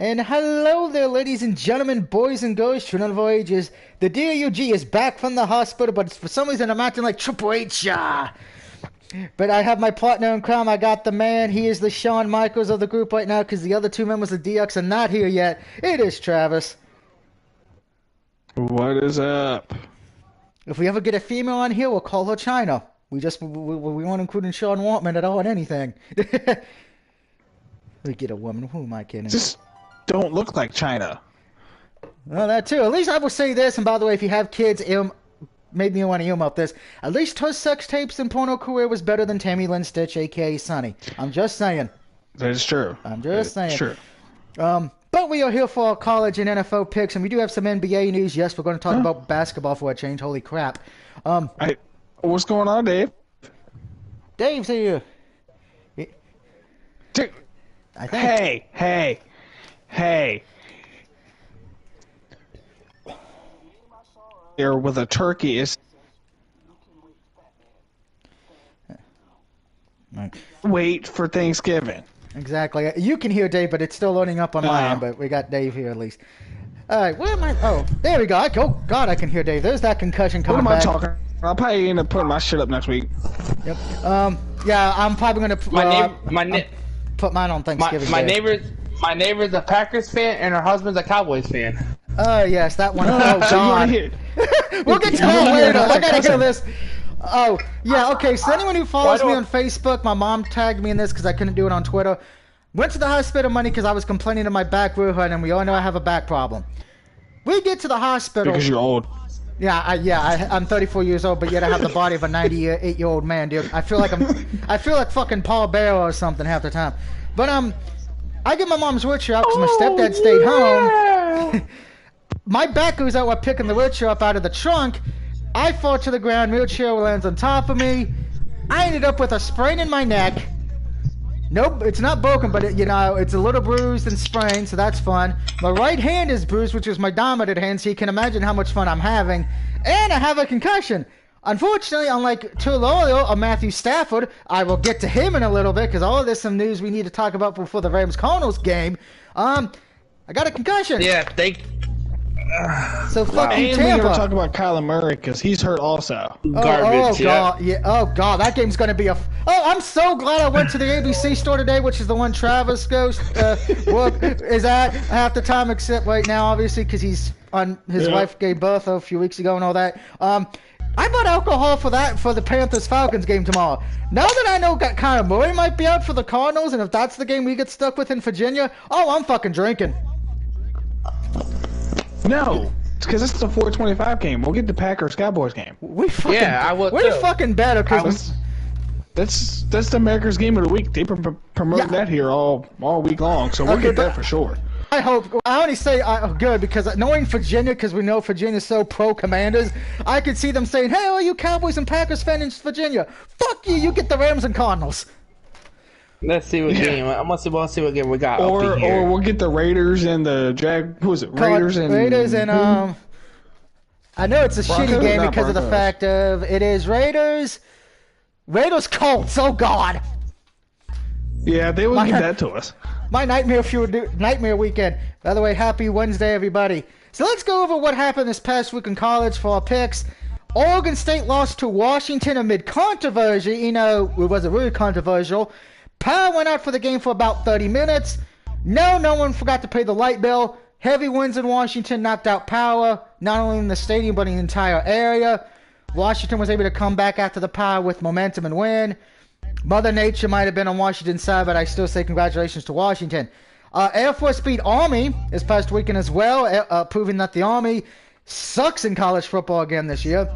And hello there, ladies and gentlemen, boys and girls, children of all ages. The DUG is back from the hospital, but for some reason I'm acting like Triple H. But I have my partner in crime. I got the man. He is the Shawn Michaels of the group right now because the other two members of DX are not here yet. It is Travis. What is up? If we ever get a female on here, we'll call her China. We won't include in Sean Wartman at all in anything. We get a woman. Who am I kidding? Just don't look like China. Well, that too. At least I will say this, and by the way, if you have kids, maybe you want to about this. At least her sex tapes and porno career was better than Tammy Lynn Stitch, a.k.a. Sunny. I'm just saying. That is true. I'm just saying. True. But we are here for our college and NFL picks, and we do have some NBA news. Yes, we're going to talk about basketball for a change. Holy crap. What's going on, Dave? Dave's here. I think. Hey. Here with a turkey is. Wait for Thanksgiving. Exactly. You can hear Dave, but it's still loading up on my end, but we got Dave here at least. Alright, where am I? Oh, there we go. Oh, God, I can hear Dave. There's that concussion coming back. What am I talking? I'll probably end up putting my shit up next week. Yep. Yeah, I'm probably going to put mine on Thanksgiving Day. My neighbor's a Packers fan, and her husband's a Cowboys fan. Oh, yes, that one. Oh, God. We'll get to that later. I gotta hear this. Oh, yeah, okay, so anyone who follows me on Facebook, my mom tagged me in this because I couldn't do it on Twitter. Went to the hospital Monday because I was complaining of my back real hurt, and we all know I have a back problem. We get to the hospital. Because you're old. Yeah, I'm 34 years old, but yet I have the body of a 98-year-old man, dude. I feel like fucking Paul Bear or something half the time. But I get my mom's wheelchair out because my stepdad stayed home. My back goes out while picking the wheelchair up out of the trunk. I fall to the ground, wheelchair lands on top of me. I ended up with a sprain in my neck. Nope, it's not broken, but it's a little bruised and sprained, so that's fun. My right hand is bruised, which is my dominant hand, so you can imagine how much fun I'm having. And I have a concussion. Unfortunately, unlike Tulio or Matthew Stafford, I will get to him in a little bit, because all of this is some news we need to talk about before the Rams-Cardinals game. I got a concussion. Yeah, So fucking and Tampa. we never talk about Kyler Murray because he's hurt also. Garbage. God, yeah. Oh God, that game's gonna be I'm so glad I went to the ABC store today, which is the one Travis goes is at half the time, except right now, obviously, because his wife gave birth a few weeks ago and all that. I bought alcohol for the Panthers-Falcons game tomorrow. Now that I know Kyler Murray might be out for the Cardinals, and if that's the game we get stuck with in Virginia, I'm fucking drinking. No, it's because it's the 425 game. We'll get the Packers-Cowboys game. We're fucking better because that's the America's game of the week. They promote that here all week long, so we'll get that for sure. I hope. I only say good because knowing Virginia, because we know Virginia's so pro-Commanders, I could see them saying, "Hey, all you Cowboys and Packers fans in Virginia, fuck you! You get the Rams and Cardinals." Let's see what game. I want to see what game we got. Or we'll get the Raiders and the Raiders and I know it's a shitty game because of the fact of it is Raiders Colts. Oh God. Yeah, they would give that to us. My nightmare weekend. By the way, happy Wednesday, everybody. So let's go over what happened this past week in college for our picks. Oregon State lost to Washington amid controversy. It wasn't really controversial. Power went out for the game for about 30 minutes. No one forgot to pay the light bill. Heavy winds in Washington knocked out power, not only in the stadium but in the entire area. Washington was able to come back after the power with momentum and win. Mother Nature might have been on Washington's side, but I still say congratulations to Washington. Air Force beat Army this past weekend as well, proving that the Army sucks in college football again this year.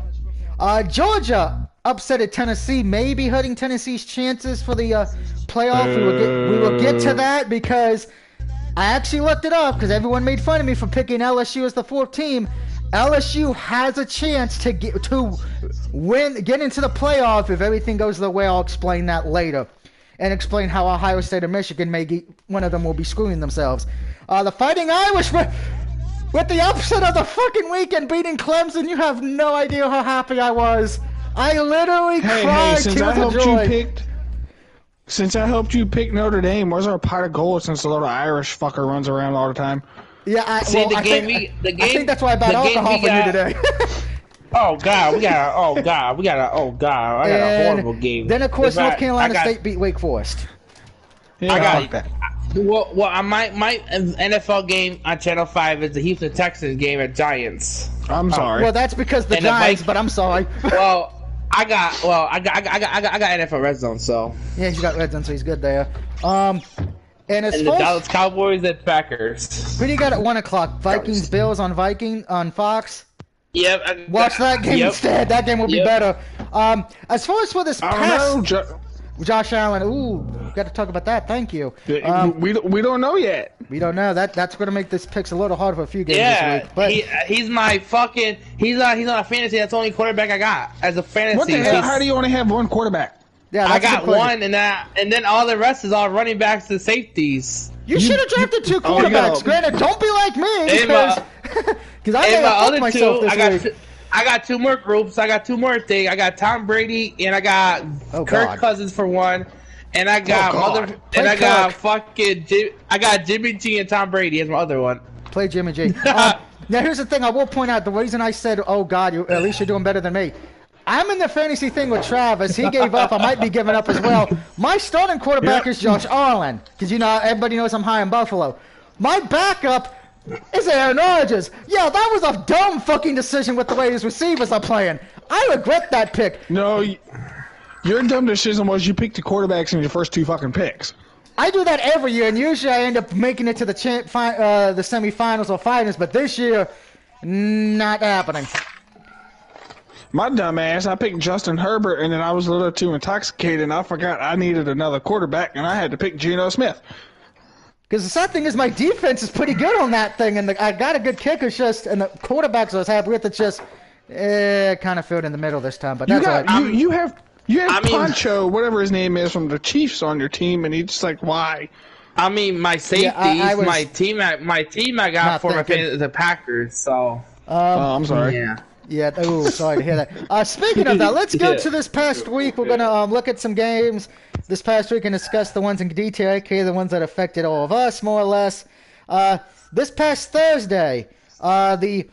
Georgia upset at Tennessee, maybe hurting Tennessee's chances for the playoff. We will get to that because I actually looked it up because everyone made fun of me for picking LSU as the fourth team. LSU has a chance to get into the playoff if everything goes their way. I'll explain that later, and explain how Ohio State or Michigan one of them will be screwing themselves. The Fighting Irish with the upset of the fucking weekend beating Clemson. You have no idea how happy I was. I literally cried since tears I of helped joy. you picked Since I helped you pick Notre Dame, where's our pot of gold since the little Irish fucker runs around all the time? Yeah, I think that's why I bought alcohol for you today. Oh God, I got a horrible game. Then of course North Carolina State beat Wake Forest. Yeah, I got like that. Well, my NFL game on Channel 5 is the Houston Texans game at Giants. I'm sorry. Well, that's because the Giants, but I'm sorry. Well, I got NFL Red Zone, so yeah, he's got Red Zone, so he's good there. And the Dallas Cowboys and Packers. Who do you got at 1 o'clock? Vikings Bills on Fox. Yep. Watch that game instead. That game will be better. As far as for this Josh Allen. Ooh, got to talk about that. Thank you. We don't know yet. We don't know. That's going to make this picks a little hard for a few games this week. But he's my fucking. He's not a fantasy. That's the only quarterback I got as a fantasy. What the hell? How do you only have one quarterback? Yeah, I got one, and then all the rest is all running backs and safeties. You should have drafted 2 quarterbacks. Granted, don't be like me because I may have fucked myself this week. I got 2 more groups. I got 2 more things. I got Tom Brady and I got Kirk Cousins for one, and I got I got Jimmy G and Tom Brady as my other one. Play Jimmy G. Now here's the thing. I will point out the reason I said, "Oh God, at least you're doing better than me." I'm in the fantasy thing with Travis. He gave up. I might be giving up as well. My starting quarterback is Josh Allen, because everybody knows I'm high in Buffalo. My backup is Aaron Rodgers. Yeah, that was a dumb fucking decision with the way his receivers are playing. I regret that pick. No, your dumb decision was you picked the quarterbacks in your first 2 fucking picks. I do that every year, and usually I end up making it to the semifinals or finals, but this year, not happening. My dumb ass, I picked Justin Herbert, and then I was a little too intoxicated, and I forgot I needed another quarterback, and I had to pick Geno Smith. Because the sad thing is my defense is pretty good on that thing, and I got a good kicker, and the quarterbacks I was happy with, it's just kind of filled in the middle this time, but that's all right. You have Poncho, whatever his name is, from the Chiefs on your team, and he's just like, why? I mean, my safeties, my team I got for the Packers, so. I'm sorry. Yeah. Yeah, oh, sorry to hear that. Speaking of that, let's go to this past week. We're going to look at some games this past week and discuss the ones in detail, aka the ones that affected all of us, more or less. This past Thursday, the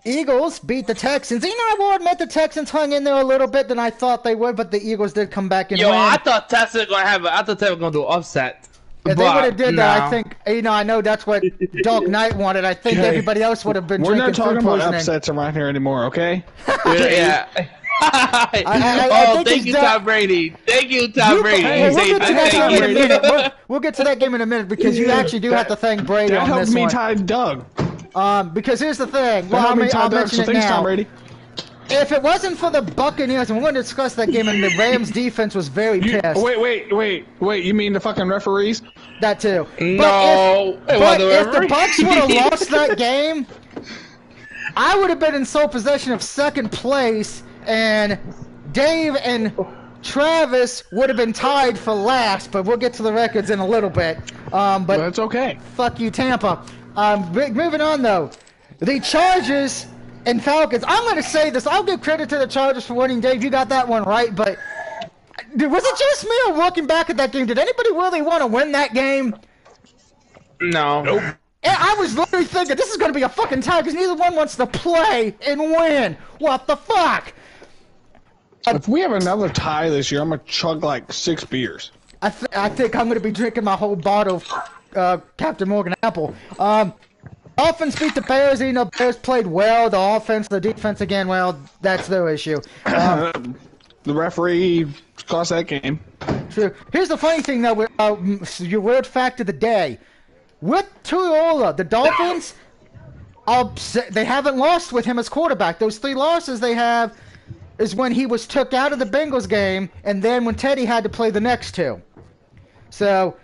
Eagles beat the Texans. I will admit the Texans hung in there a little bit than I thought they would, but the Eagles did come back and win. I thought Texans were going to do an upset. If they would have did that, I think, I know that's what Dark Knight wanted. I think everybody else would have been drinking food poisoning. We're not talking about upsets around here anymore, okay? Yeah. Thank you, Tom Brady. Thank you, Tom Brady. We'll get to that game in a minute because you actually do have to thank Brady on this one. That helped me tie Doug. Because here's the thing. Well, I'll mention it now. Tom Brady. If it wasn't for the Buccaneers, and we're going to discuss that game, and the Rams' defense was very pissed. Wait, you mean the fucking referees? That too. No. But if the Bucs would have lost that game, I would have been in sole possession of second place, and Dave and Travis would have been tied for last, but we'll get to the records in a little bit. But that's okay. Fuck you, Tampa. Moving on, though. The Chargers and Falcons. I'm going to say this. I'll give credit to the Chargers for winning. Dave, you got that one right, but was it just me or looking back at that game? Did anybody really want to win that game? No. Nope. And I was literally thinking, this is going to be a fucking tie because neither one wants to play and win. What the fuck? If we have another tie this year, I'm going to chug like 6 beers. I think I'm going to be drinking my whole bottle of Captain Morgan Apple. Offense beat the Bears. Bears played well. The offense, the defense, again, well, that's their issue. The referee cost that game. True. Here's the funny thing, though. Your weird fact of the day. With Tuiola, the Dolphins, they haven't lost with him as quarterback. Those 3 losses they have is when he was took out of the Bengals game, and then when Teddy had to play the next 2. So,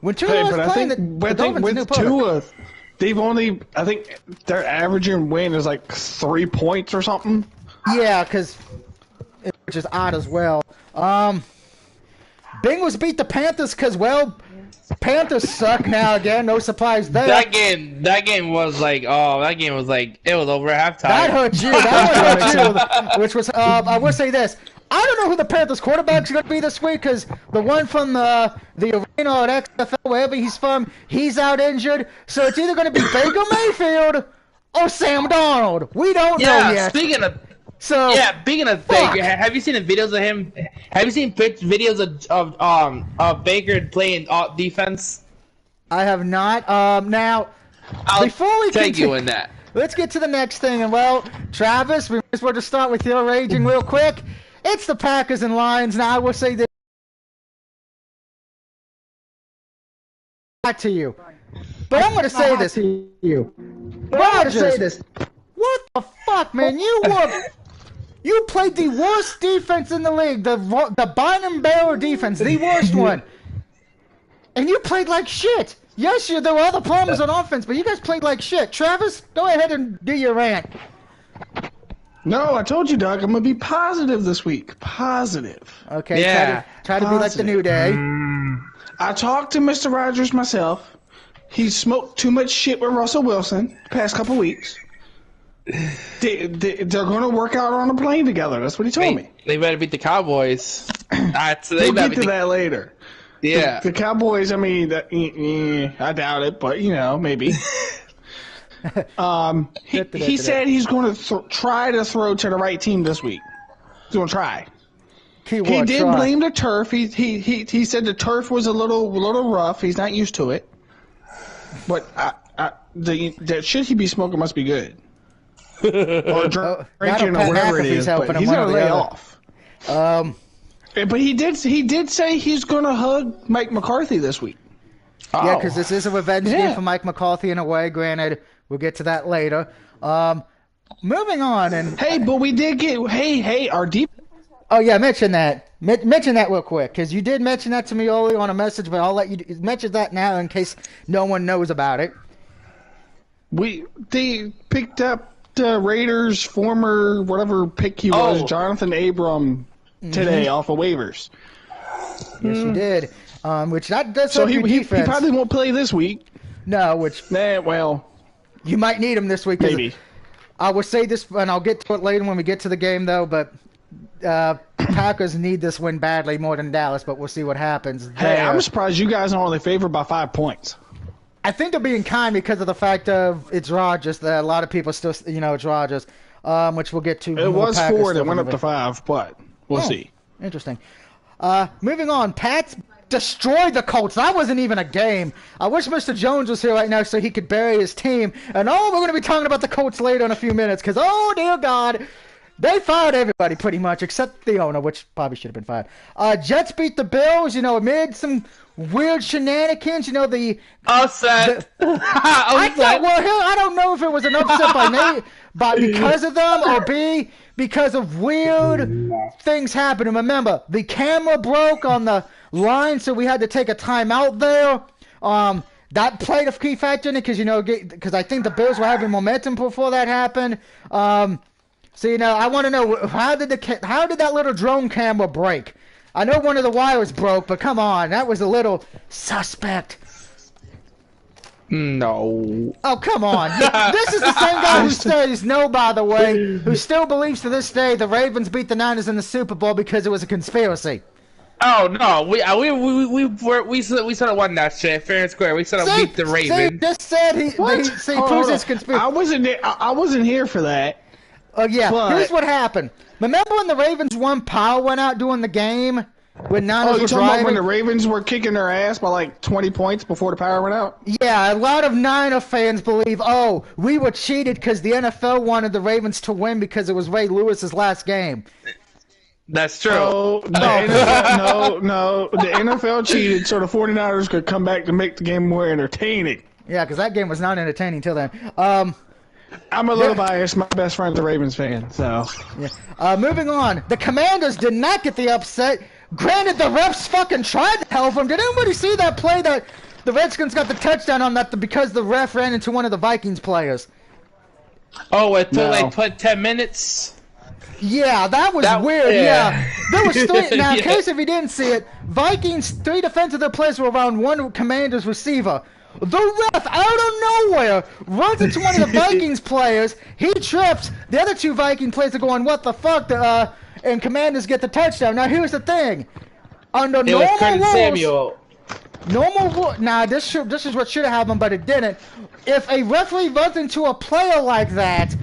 when Tuiola's playing, the Dolphins are new product. They've only, I think their averaging win is like 3 points or something. Yeah, which is odd as well. Bengals beat the Panthers because, well, Panthers suck now again. No surprise there. That game was like, it was over at halftime. That hurt you. Which was, I will say this. I don't know who the Panthers quarterback's going to be this week because the one from the arena or XFL, wherever he's from, he's out injured. So it's either going to be Baker Mayfield or Sam Darnold. We don't know yet. Speaking of Baker, have you seen the videos of him? Have you seen videos of Baker playing defense? I have not. Now, before we take you in that. Let's get to the next thing. And well, Travis, we might as well just start with your raging real quick. It's the Packers and Lions. Now, I will say this to you. But I'm going to say this to you. Rodgers, what the fuck, man? You played the worst defense in the league. The Bynum Bear defense, the worst one. And you played like shit. Yes, there were other problems on offense, but you guys played like shit. Travis, go ahead and do your rant. No, I told you, Doug. I'm going to be positive this week. Positive. Okay, yeah. Try to be like the New Day. I talked to Mr. Rogers myself. He smoked too much shit with Russell Wilson the past couple weeks. They're going to work out on a plane together. That's what he told me. They better beat the Cowboys. We'll get to that later. Yeah. The Cowboys, I mean, I doubt it, but, maybe. He said he's going to try to throw to the right team this week. He's going to try. He did blame the turf. He said the turf was a little rough. He's not used to it. But the shit he be smoking must be good. Or drinking or whatever it is. But he's going to lay off. But he did say he's going to hug Mike McCarthy this week. Yeah, because this is a revenge game for Mike McCarthy in a way. Granted, we'll get to that later. Moving on, and hey, but we did get our deep. Oh yeah, mention that. Mention that real quick, because you did mention that to me earlier on a message, but I'll let you mention that now in case no one knows about it. They picked up the Raiders' former whatever pick he was, Jonathan Abram, today off of waivers. Yes, you did. Which that does so he probably won't play this week. No, which well, you might need him this week. Maybe. I will say this, and I'll get to it later when we get to the game, though. But Packers need this win badly more than Dallas, but we'll see what happens. Hey, I'm surprised you guys are only favored by 5 points. I think they're being kind because of the fact of it's Rodgers. That a lot of people still, it's Rodgers, which we'll get to. It was Packers 4 that went up to 5, but we'll see. Interesting. Moving on, Pats destroyed the Colts. That wasn't even a game. I wish Mr. Jones was here right now so he could bury his team. And we're going to be talking about the Colts later in a few minutes because, oh, dear God, they fired everybody pretty much except the owner, which probably should have been fired. Jets beat the Bills, amid some weird shenanigans. Upset. I don't know if it was an upset because of them or B, because of weird things happening. Remember, the camera broke on the line, so we had to take a timeout there. That played a key factor in it because I think the Bills were having momentum before that happened. So I want to know how did that little drone camera break? I know one of the wires broke, but come on, that was a little suspect. No. Oh, come on. This is the same guy who says no, by the way, who still believes to this day the Ravens beat the Niners in the Super Bowl because it was a conspiracy. Oh no, we sort of won that shit fair and square. We sort of beat the Ravens. He just said he proves it's conspiracy. I wasn't here for that. Oh yeah, here's what happened. Remember when the Ravens' power went out during the game? When Niners were driving? About when the Ravens were kicking their ass by like 20 points before the power went out? Yeah, a lot of Niner fans believe, we were cheated because the NFL wanted the Ravens to win because it was Ray Lewis's last game. That's true. No. The NFL cheated so the 49ers could come back to make the game more entertaining. Yeah, because that game was not entertaining till then. I'm a little biased. My best friend's a Ravens fan, so. Yeah. Moving on. The Commanders did not get the upset. Granted, the refs fucking tried to help them. Did anybody see that play that the Redskins got the touchdown on that because the ref ran into one of the Vikings players? Oh, it took like 10 minutes? Yeah, that was weird. Yeah. There was 3. Now, in case if you didn't see it, Vikings, 3 defensive players were around one Commanders receiver. The ref, out of nowhere, runs into one of the Vikings players. He trips. The other 2 Viking players are going, what the fuck? and Commanders get the touchdown. Now here's the thing: under it normal was Curtis rules, Samuel. This is what should have happened, but it didn't. If a referee runs into a player like that,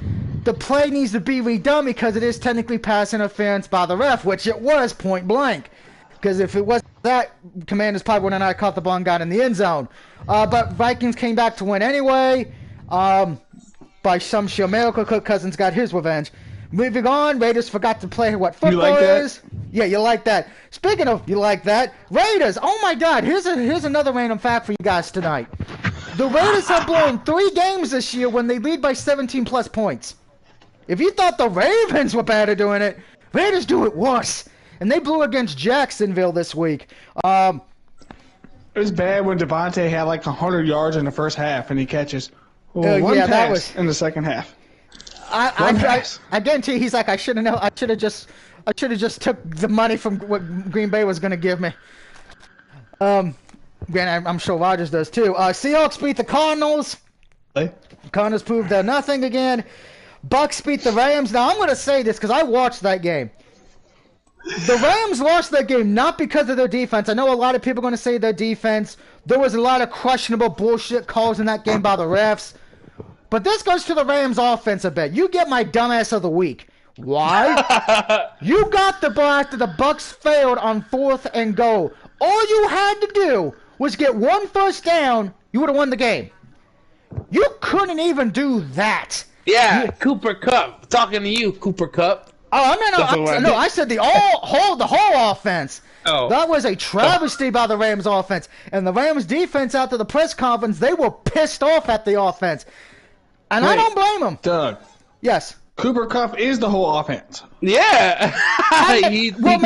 the play needs to be redone because it is technically pass interference by the ref, which it was point blank. Because if it wasn't that, Commanders probably would have not caught the ball and got in the end zone. But Vikings came back to win anyway. By some sheer miracle, Kirk Cousins got his revenge. Moving on, Raiders forgot to play what football is. Yeah, you like that. Speaking of you like that, Raiders, oh my God, here's another random fact for you guys tonight. The Raiders have blown 3 games this year when they lead by 17 plus points. If you thought the Ravens were bad at doing it, Raiders do it worse. And they blew against Jacksonville this week. It was bad when Devontae had like 100 yards in the first half and he catches one pass that was in the second half. I guarantee he's like, I should have known. I should have just took the money from what Green Bay was going to give me. Again, I'm sure Rodgers does too. Seahawks beat the Cardinals. Hey. Cardinals proved they're nothing again. Bucks beat the Rams. Now I'm going to say this because I watched that game. The Rams lost that game not because of their defense. I know a lot of people are going to say their defense. There was a lot of questionable bullshit calls in that game by the refs. But this goes to the Rams offense a bit. You get my dumbass of the week. Why? You got the ball after the Bucks failed on 4th and goal. All you had to do was get 1 first down. You would have won the game. You couldn't even do that. Yeah, Cooper Kupp. Talking to you, Cooper Kupp. Oh, no, I said the whole offense. Oh. That was a travesty by the Rams offense. And the Rams defense after the press conference, they were pissed off at the offense. And I don't blame them. Doug. Yes. Cooper Kupp is the whole offense. Yeah. No,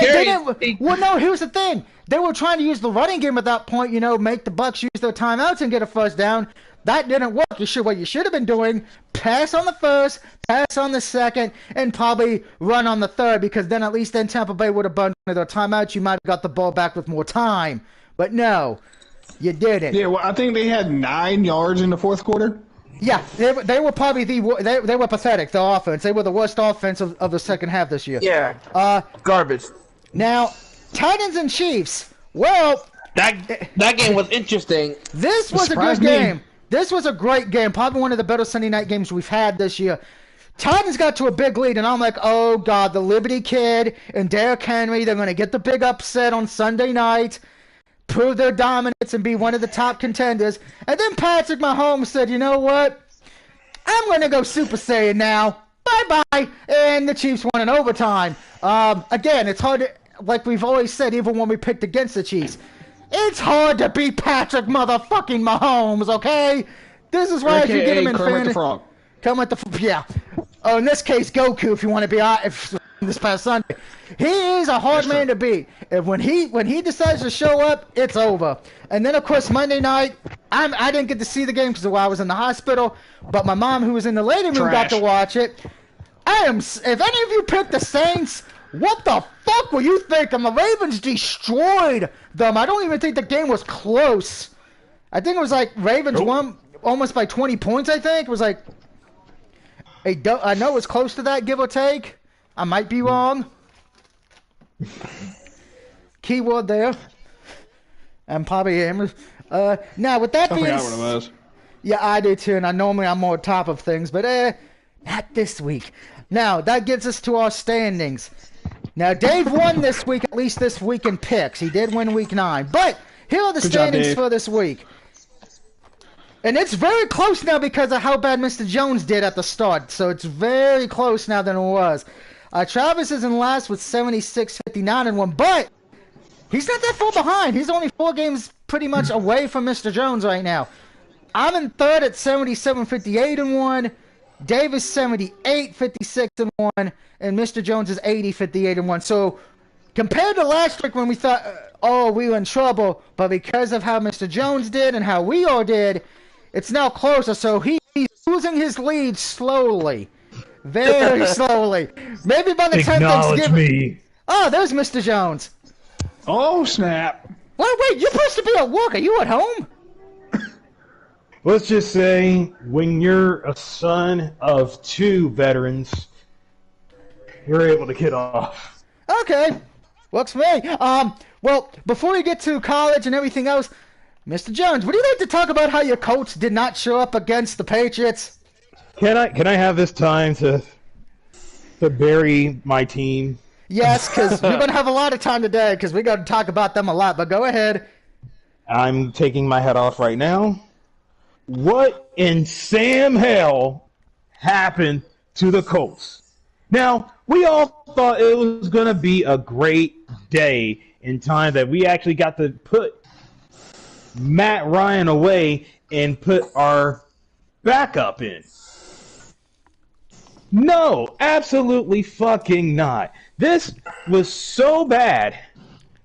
here's the thing. They were trying to use the running game at that point, make the Bucks use their timeouts and get a first down. That didn't work. What you should have been doing, pass on the first, pass on the second, and probably run on the third, because then at least then Tampa Bay would have burned their timeouts. You might have got the ball back with more time. But no, you didn't. Yeah, well, I think they had 9 yards in the fourth quarter. Yeah, they were probably they were pathetic, the offense. They were the worst offense of the second half this year. Yeah. Garbage. Now, Titans and Chiefs. Well, that game was interesting. This was a good game. This was a great game. Probably one of the better Sunday night games we've had this year. Titans got to a big lead, and I'm like, oh, God, the Liberty Kid and Derrick Henry, they're going to get the big upset on Sunday night, prove their dominance, and be one of the top contenders. And then Patrick Mahomes said, you know what? I'm going to go Super Saiyan now. Bye-bye. And the Chiefs won in overtime. Again, it's hard to, like we've always said, even when we picked against the Chiefs, it's hard to beat Patrick motherfucking Mahomes, okay? This is why if you get him in Kermit the Frog. Kermit the yeah. Oh, in this case, Goku, if you want to be this past Sunday. He is a hard man to beat. And when he decides to show up, it's over. And then, of course, Monday night, I didn't get to see the game because I was in the hospital, but my mom, who was in the lady room, got to watch it. If any of you picked the Saints, what the fuck were you thinking? The Ravens destroyed them. I don't even think the game was close. I think it was like Ravens won almost by 20 points, I think. It was like, I know it was close to that, give or take. I might be wrong. Keyword there. And probably am. Now, with that being... I forgot what it was. Yeah, I do too, and I'm more on top of things, but not this week. Now, that gets us to our standings. Now, Dave won this week, at least this week in picks. He did win week 9. But here are the standings for this week. And it's very close now because of how bad Mr. Jones did at the start. So it's very close now than it was. Travis is in last with 76, 59, and 1. But he's not that far behind. He's only 4 games pretty much away from Mr. Jones right now. I'm in third at 77, 58, and 1. Dave is 78, 56, and 1. And Mr. Jones is 80, 58, and 1. So compared to last week when we thought, we were in trouble, but because of how Mr. Jones did and how we all did, it's now closer. So he's losing his lead slowly. Very slowly. Maybe by the time Thanksgiving... me. Oh, there's Mr. Jones. Oh, snap. Wait, you're supposed to be at work. Are you at home? Let's just say, when you're a son of 2 veterans, you're able to get off. Okay, works for me. Well, before we get to college and everything else, Mr. Jones, would you like to talk about how your Colts did not show up against the Patriots? Can I have this time to bury my team? Yes, because we're going to have a lot of time today because we're going to talk about them a lot, but go ahead. I'm taking my head off right now. What in Sam hell happened to the Colts? Now, we all thought it was going to be a great day in time that we actually got to put Matt Ryan away and put our backup in. No, absolutely fucking not. This was so bad.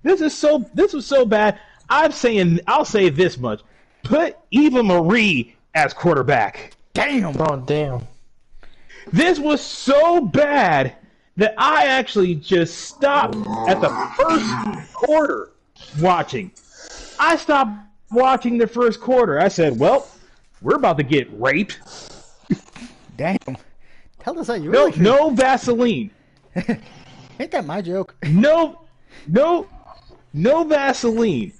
This was so bad. I'll say this much. Put Eva Marie as quarterback. Damn. Oh, damn. This was so bad that I actually just stopped at the first quarter watching. I stopped watching the first quarter. I said, well, we're about to get raped. Damn. Tell us how you really feel. No Vaseline. Ain't that my joke? No Vaseline.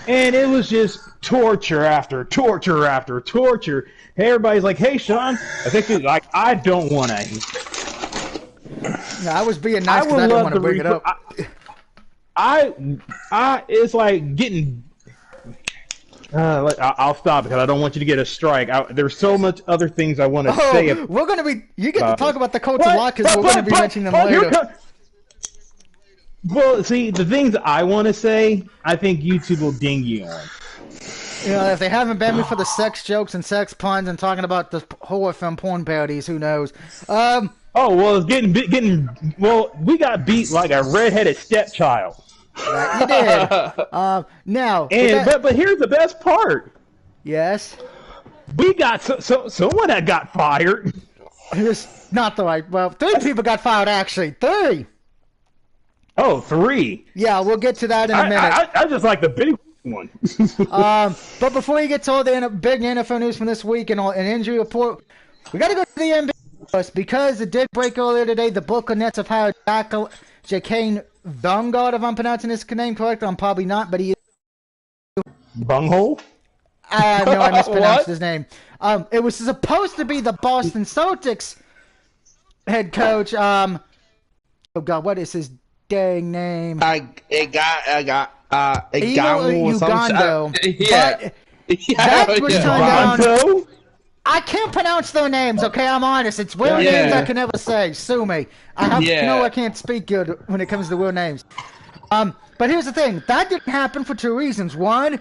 And it was just torture after torture after torture. Everybody's like, hey, Sean, I think you're like, I don't want to. No, I was being nice because I didn't want to bring it up. It's like getting. I'll stop because I don't want you to get a strike. There's so much other things I want to say. We're gonna be. You get to talk about the Colts a lot because we're gonna be mentioning them later. Well, see, the things I want to say, I think YouTube will ding you on. You know, if they haven't banned me for the sex jokes and sex puns and talking about the horror film porn parodies, who knows? Oh well, it's getting. Well, we got beat like a redheaded stepchild. Right, you did. Now, but here's the best part. Yes. We got someone that got fired. It's not the right. Well, 3 people got fired actually. 3. Oh, 3. Yeah, we'll get to that in a minute. I just like the big one. But before you get to all the big NFL news from this week and an injury report, we got to go to the NBA first because it did break earlier today. The Brooklyn Nets have hired Jacane Bungard, if I'm pronouncing his name correct. I'm probably not, but he is. Bunghole? No, I mispronounced his name. It was supposed to be the Boston Celtics head coach. Oh God, what is his dang name? Ugando. Yeah. That was turned down. I can't pronounce their names, okay? I'm honest. It's weird names I can never say. Sue me. I can't speak good when it comes to weird names. But here's the thing. That didn't happen for 2 reasons. One,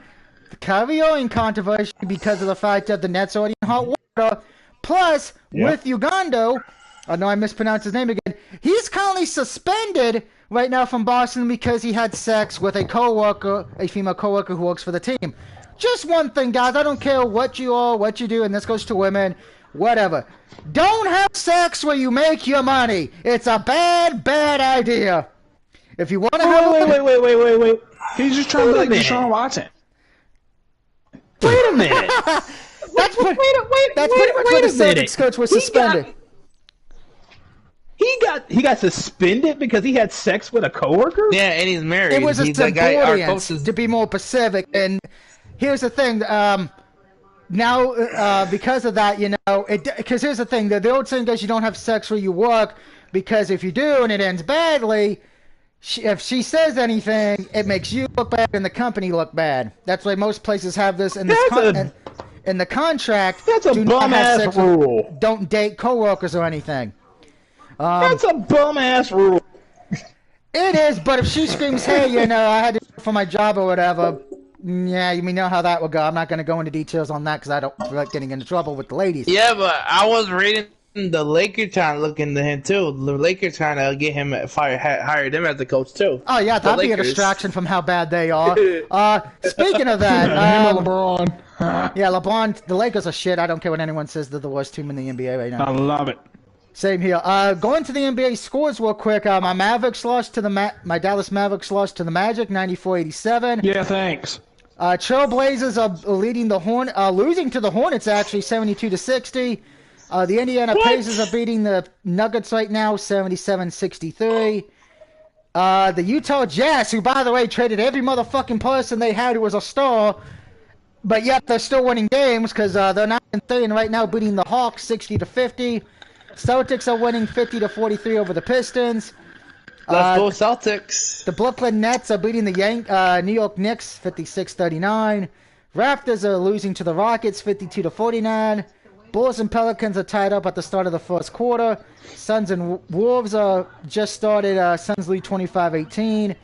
the Kyrie Irving controversy because of the fact that the Nets are already in hot water. Plus, with Ugando, I know I mispronounced his name again, he's currently suspended right now from Boston because he had sex with a female coworker who works for the team. Just one thing, guys. I don't care what you are, what you do, and this goes to women, whatever. Don't have sex where you make your money. It's a bad, bad idea. If you want to have Wait. He's just trying to be like Deshaun Watson. Wait a minute. That's pretty much what the Celtics coach was suspended. He got suspended because he had sex with a coworker? Yeah, and he's married. It was a he's subordinate, to be more specific. And here's the thing. Now, because of that, because here's the thing. The old saying is you don't have sex where you work because if you do and it ends badly, if she says anything, it makes you look bad and the company look bad. That's why most places have this in in the contract. That's a bum-ass rule. Don't date coworkers or anything. That's a bum-ass rule. It is, but if she screams, hey, I had to do it for my job or whatever, yeah, you know how that would go. I'm not going to go into details on that because I don't feel like getting into trouble with the ladies. Yeah, but I was reading the Lakers trying to look into him, too. The Lakers trying to get him hired him as the coach, too. Oh, yeah, that'd be a distraction from how bad they are. Speaking of that... LeBron. Yeah, LeBron, the Lakers are shit. I don't care what anyone says. They're the worst team in the NBA right now. I love it. Same here. Going to the NBA scores real quick. My Mavericks lost to my Dallas Mavericks lost to the Magic, 94-87. Yeah, thanks. Trailblazers are losing to the Hornets actually, 72-60. The Indiana Pacers are beating the Nuggets right now, 77-63. The Utah Jazz, who, by the way, traded every motherfucking person they had who was a star, but yet they're still winning games because they're 9-3 and right now beating the Hawks 60-50. Celtics are winning 50-43 over the Pistons. Let's go Celtics. The Brooklyn Nets are beating the New York Knicks 56-39. Raptors are losing to the Rockets 52-49. Bulls and Pelicans are tied up at the start of the first quarter. Suns and Wolves are just started. Suns lead 25-18.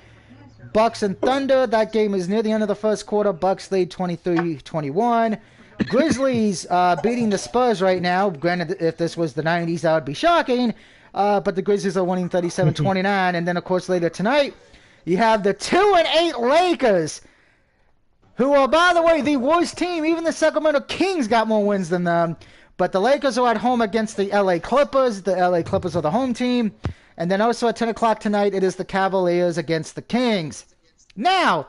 Bucks and Thunder, that game is near the end of the first quarter. Bucks lead 23-21. Grizzlies beating the Spurs right now. Granted, if this was the 90s, that would be shocking. But the Grizzlies are winning 37-29. And then, of course, later tonight, you have the 2-8 Lakers, who are, by the way, the worst team. Even the Sacramento Kings got more wins than them. But the Lakers are at home against the LA Clippers. The LA Clippers are the home team. And then also at 10 o'clock tonight, it is the Cavaliers against the Kings. Now,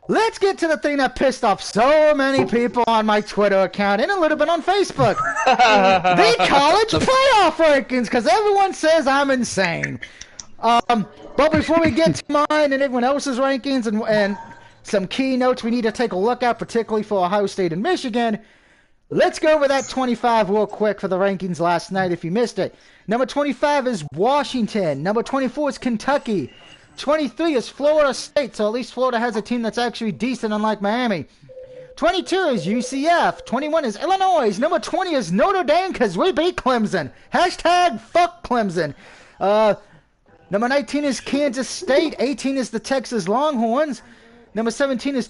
let's get to the thing that pissed off so many people on my Twitter account and a little bit on Facebook. The college playoff rankings, because everyone says I'm insane. But before we get to mine and everyone else's rankings and some key notes we need to take a look at, particularly for Ohio State and Michigan, let's go over that 25 real quick for the rankings last night if you missed it. Number 25 is Washington. Number 24 is Kentucky. 23 is Florida State, so at least Florida has a team that's actually decent, unlike Miami. 22 is UCF. 21 is Illinois. Number 20 is Notre Dame because we beat Clemson. Hashtag fuck Clemson. Number 19 is Kansas State. 18 is the Texas Longhorns. Number 17 is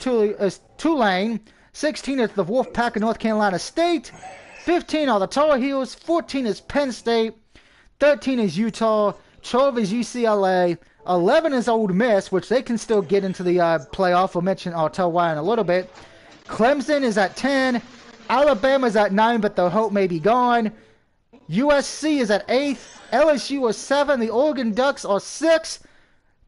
Tulane. 16 is the Wolfpack of North Carolina State. 15 are the Tar Heels. 14 is Penn State. 13 is Utah. 12 is UCLA. 11 is Ole Miss, which they can still get into the playoff. I'll tell why in a little bit. Clemson is at 10. Alabama's at 9, but the hope may be gone. USC is at 8th. LSU is 7. The Oregon Ducks are 6.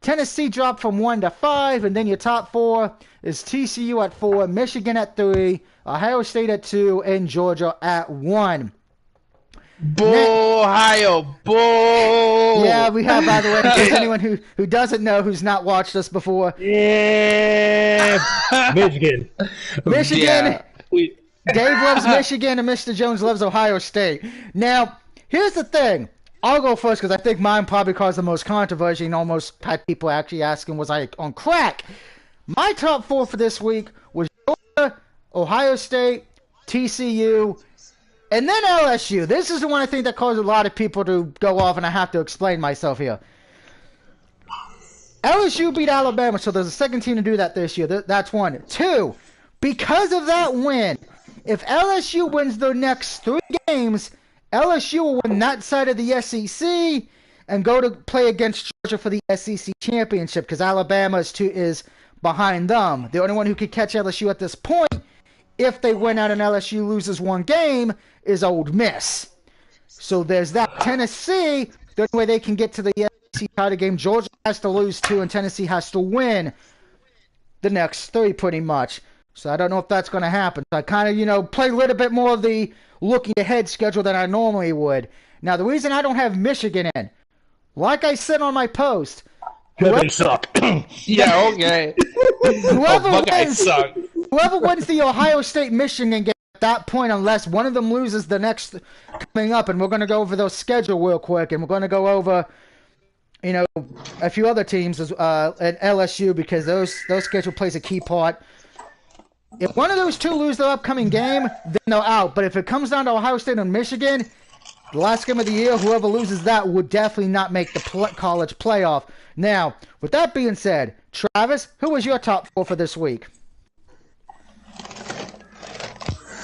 Tennessee dropped from 1 to 5, and then your top 4 is TCU at 4, Michigan at 3, Ohio State at 2, and Georgia at 1. Ohio, bull! Yeah, we have, by the way, if there's anyone who doesn't know, who's not watched us before. Yeah, Michigan. Michigan. Yeah. Dave loves Michigan, and Mr. Jones loves Ohio State. Now, here's the thing. I'll go first because I think mine probably caused the most controversy and almost had people actually asking, was I on crack? My top 4 for this week was Georgia, Ohio State, TCU, and then LSU. This is the one I think that caused a lot of people to go off, and I have to explain myself here. LSU beat Alabama, so there's a second team to do that this year. That's 1. 2, because of that win, if LSU wins their next 3 games, LSU will win that side of the SEC and go to play against Georgia for the SEC championship because Alabama is behind them. The only one who could catch LSU at this point, if they win out and LSU loses 1 game, is Ole Miss. So there's that. Tennessee, the only way they can get to the SEC title game, Georgia has to lose 2 and Tennessee has to win the next 3 pretty much. So I don't know if that's going to happen. So I kind of, play a little bit more of the looking ahead schedule than I normally would. Now, the reason I don't have Michigan in, like I said on my post, they suck. Yeah, okay. Whoever wins the Ohio State-Michigan game at that point, unless one of them loses the next coming up, and we're going to go over those schedule real quick, and we're going to go over, a few other teams at LSU because those schedule plays a key part. If one of those 2 lose their upcoming game, then they're out. But if it comes down to Ohio State and Michigan, the last game of the year, whoever loses that would definitely not make the college playoff. Now, with that being said, Travis, who was your top 4 for this week?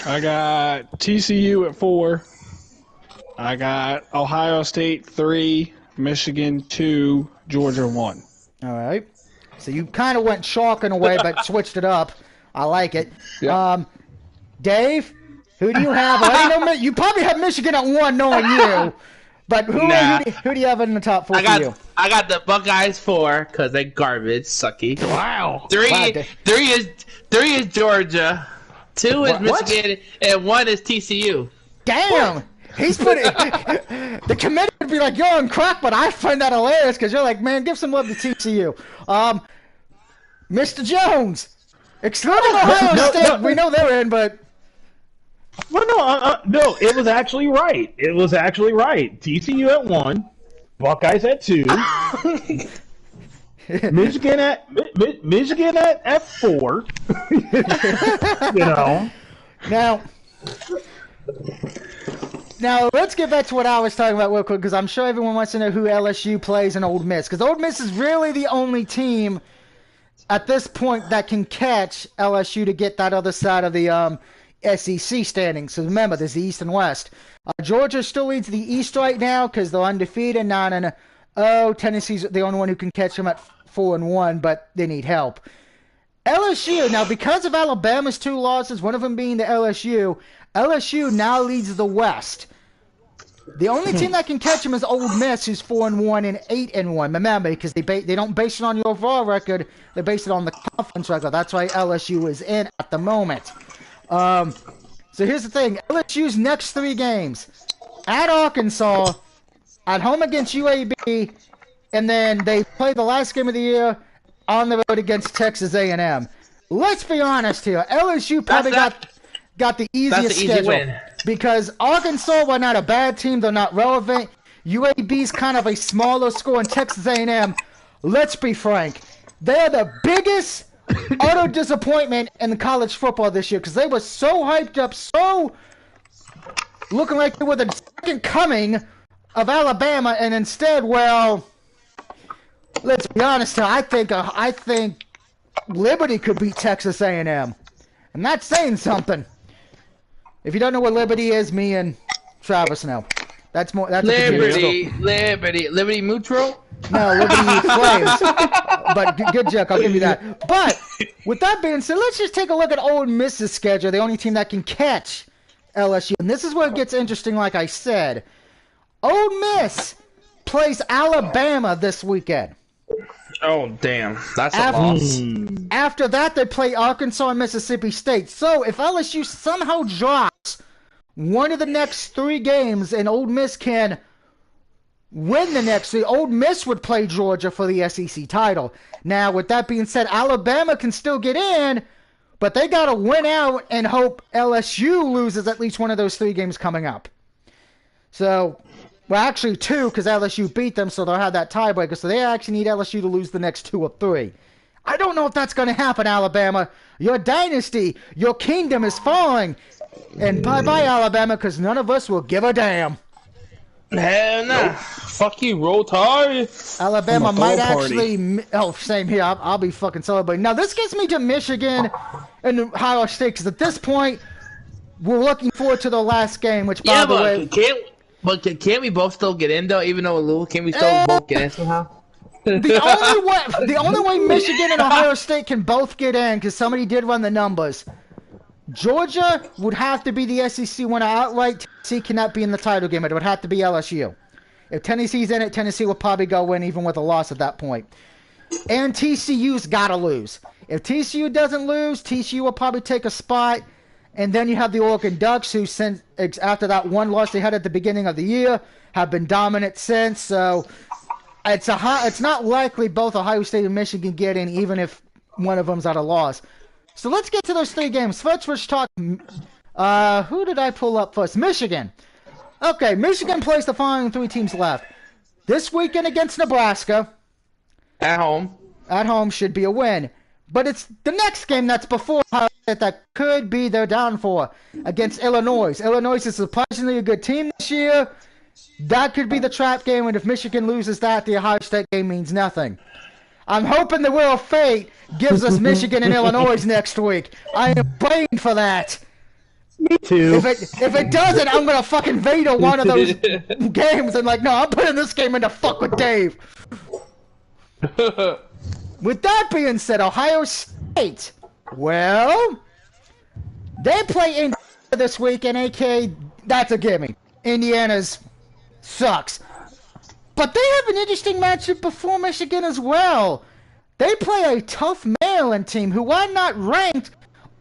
I got TCU at 4. I got Ohio State 3, Michigan 2, Georgia 1. All right. So you kind of went chalk in a way, but switched it up. I like it. Yep. Dave, who do you have? You probably have Michigan at 1, knowing you. But who do you have in the top 4 for you? I got the Buckeyes 4 because they're garbage, sucky. Wow. 3 is Georgia. 2 is Michigan, and 1 is TCU. Damn. He's putting the committed would be like, you're on crack, but I find that hilarious because you're like, man, give some love to TCU. Mr. Jones, excluding Ohio State, we know they're in, but... Well, no, it was actually right. It was actually right. TCU at 1, Buckeyes at 2, Michigan at 4. You know. Now let's get back to what I was talking about real quick, because I'm sure everyone wants to know who LSU plays in Ole Miss, because Ole Miss is really the only team at this point that can catch LSU to get that other side of the SEC standings. So remember, there's the East and West. Georgia still leads the East right now because they're undefeated, 9-0. Tennessee's the only one who can catch them at 4-1, but they need help. LSU, now because of Alabama's 2 losses, one of them being to LSU now leads the West. The only team that can catch them is Ole Miss, who's 4-1 and 8-1. Remember, because they don't base it on your overall record, they base it on the conference record. That's why LSU is in at the moment. So here's the thing. LSU's next 3 games: at Arkansas, at home against UAB, and then they play the last game of the year on the road against Texas A&M. Let's be honest here. LSU probably got the easiest schedule. Win. Because Arkansas, while not a bad team, they're not relevant. UAB's kind of a smaller score, and Texas A&M, let's be frank, they're the biggest utter disappointment in the college football this year, because they were so hyped up, so looking like they were the second coming of Alabama, and instead, well, let's be honest here, I think Liberty could beat Texas A&M, and that's saying something. If you don't know what Liberty is, me and Travis know. That's Liberty Mutual? No, Liberty Flames. But good joke, I'll give you that. But with that being said, let's just take a look at Ole Miss's schedule, the only team that can catch LSU. And this is where it gets interesting, like I said. Ole Miss plays Alabama this weekend. Oh, damn. That's a loss. After that, they play Arkansas and Mississippi State. So if LSU somehow drops one of the next 3 games and Ole Miss can win the next 3, Ole Miss would play Georgia for the SEC title. Now, with that being said, Alabama can still get in, but they got to win out and hope LSU loses at least one of those 3 games coming up. So... well, actually 2, because LSU beat them, so they'll have that tiebreaker. So they actually need LSU to lose the next 2 or 3. I don't know if that's going to happen, Alabama. Your dynasty, your kingdom is falling. And bye-bye, Alabama, because none of us will give a damn. Hell no. Nope. Fuck you, Roll Tide. Alabama might actually... oh, same here. I'll be fucking celebrating. Now, this gets me to Michigan and Ohio State, because at this point, we're looking forward to the last game, which, by the way... But can't we both still get in, though, even though we're losing? Can we still both get in somehow? The only way Michigan and Ohio State can both get in, because somebody did run the numbers, Georgia would have to be the SEC winner outright. Tennessee cannot be in the title game. It would have to be LSU. If Tennessee's in it, Tennessee will probably go in even with a loss at that point. And TCU's got to lose. If TCU doesn't lose, TCU will probably take a spot. And then you have the Oregon Ducks, who, since after that one loss they had at the beginning of the year, have been dominant since. So it's not likely both Ohio State and Michigan get in, even if one of them's at a loss. So let's get to those 3 games. First, let's talk. Who did I pull up first? Michigan. Okay, Michigan plays the following 3 teams left. This weekend against Nebraska. At home. At home should be a win. But it's the next game that's before that could be their downfall against Illinois. Illinois is surprisingly a good team this year. That could be the trap game, and if Michigan loses that, the Ohio State game means nothing. I'm hoping the Wheel of Fate gives us Michigan and Illinois next week. I am praying for that. Me too. If it doesn't, I'm going to fucking veto one of those games and no, I'm putting this game in to fuck with Dave. With that being said, Ohio State, well, they play Indiana this week, and AK, that's a gimme. Indiana's sucks. But they have an interesting matchup before Michigan as well. They play a tough Maryland team who, while not ranked,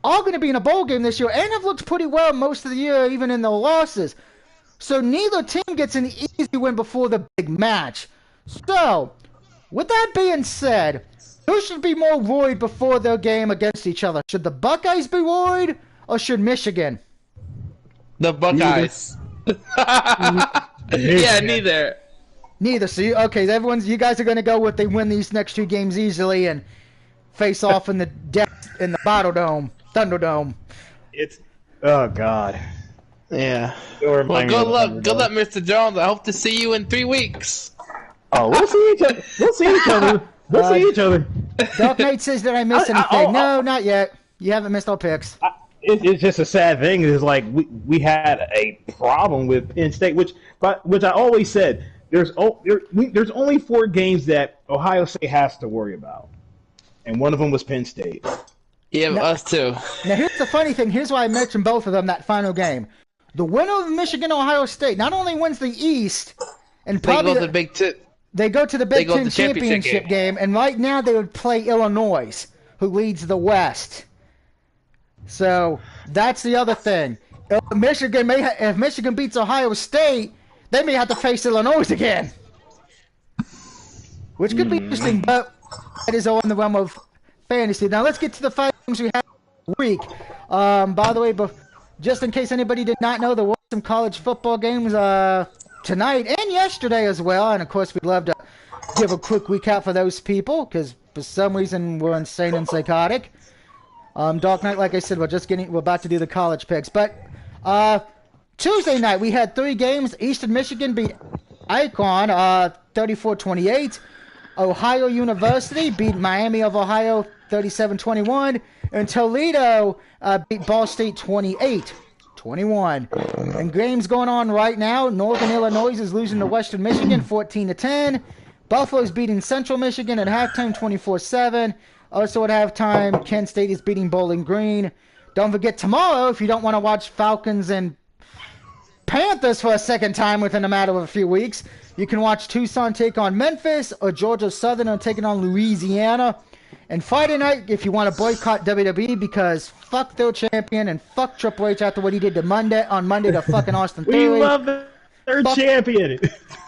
are going to be in a bowl game this year and have looked pretty well most of the year, even in the losses. So neither team gets an easy win before the big match. So, with that being said, who should be more worried before their game against each other? Should the Buckeyes be worried, or should Michigan? The Buckeyes. Yeah, neither. Neither. So, you guys are going to go with they win these next 2 games easily and face off in the Bottle Dome, Thunderdome. Oh God. Yeah. Well, good luck, Mr. Jones. I hope to see you in 3 weeks. Oh, we'll see each other. We'll see each other. Dark Knight says, did I miss anything? No, not yet. You haven't missed our picks. It's just a sad thing. Is like we had a problem with Penn State, which I always said there's only 4 games that Ohio State has to worry about, and one of them was Penn State. Yeah, us too. Now here's the funny thing. Here's why I mentioned both of them that final game. The winner of Michigan Ohio State not only wins the East, and probably they go to the Big Ten championship game, and right now they would play Illinois, who leads the West. So that's the other thing. If Michigan beats Ohio State, they may have to face Illinois again, which could be interesting. But that is all in the realm of fantasy. Now let's get to the 5 games we have this week. By the way, just in case anybody did not know, there were some college football games tonight and yesterday as well. And of course, we'd love to give a quick recap for those people because for some reason we're insane and psychotic. Dark Knight, like I said, we're about to do the college picks. But Tuesday night we had 3 games. Eastern Michigan beat Icon 34-28. Ohio University beat Miami of Ohio 37-21. And Toledo beat Ball State 28-21. And games going on right now. Northern Illinois is losing to Western Michigan 14-10. Buffalo's beating Central Michigan at halftime 24-7. Also at halftime, Kent State is beating Bowling Green. Don't forget tomorrow, if you don't want to watch Falcons and Panthers for a second time within a matter of a few weeks, you can watch Tucson take on Memphis or Georgia Southern taking on Louisiana. And Friday night, if you want to boycott WWE because fuck their champion and fuck Triple H after what he did on Monday to fucking Austin Theory. We love their champion.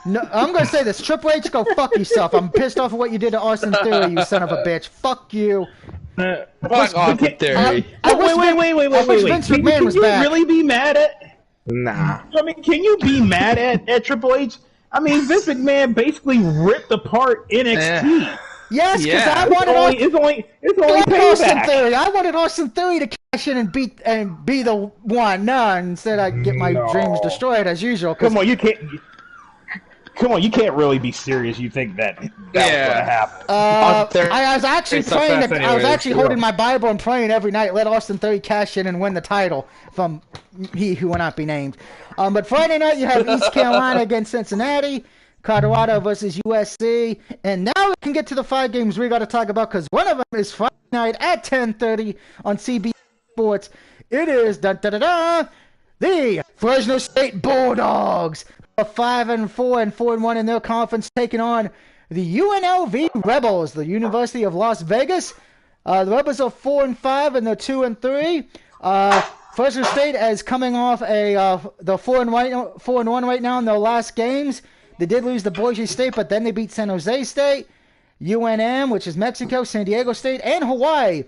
No, I'm going to say this. Triple H, go fuck yourself. I'm pissed off at what you did to Austin Theory, you son of a bitch. Fuck you. Fuck Austin Theory. Wait. Vince McMahon was back. Really be mad at? Nah. I mean, can you be mad at Triple H? I mean, Vince McMahon basically ripped apart NXT. Yes, because I wanted it's only Austin Theory. I wanted Austin Theory to cash in and be the one. No, instead I get my dreams destroyed as usual. Come on, you can't really be serious. You think that was gonna happen? I was actually praying. I was actually holding my Bible and praying every night. Let Austin Theory cash in and win the title from he who will not be named. But Friday night you have East Carolina against Cincinnati. Colorado versus USC, and now we can get to the 5 games we got to talk about because one of them is Friday night at 10:30 on CBS Sports. It is the Fresno State Bulldogs, 5-4 and 4-1 in their conference, taking on the UNLV Rebels, the University of Las Vegas. The Rebels are 4-5 and they're 2-3. Fresno State is coming off the 4-1 right now in their last games. They did lose to Boise State, but then they beat San Jose State, UNM, which is Mexico, San Diego State, and Hawaii.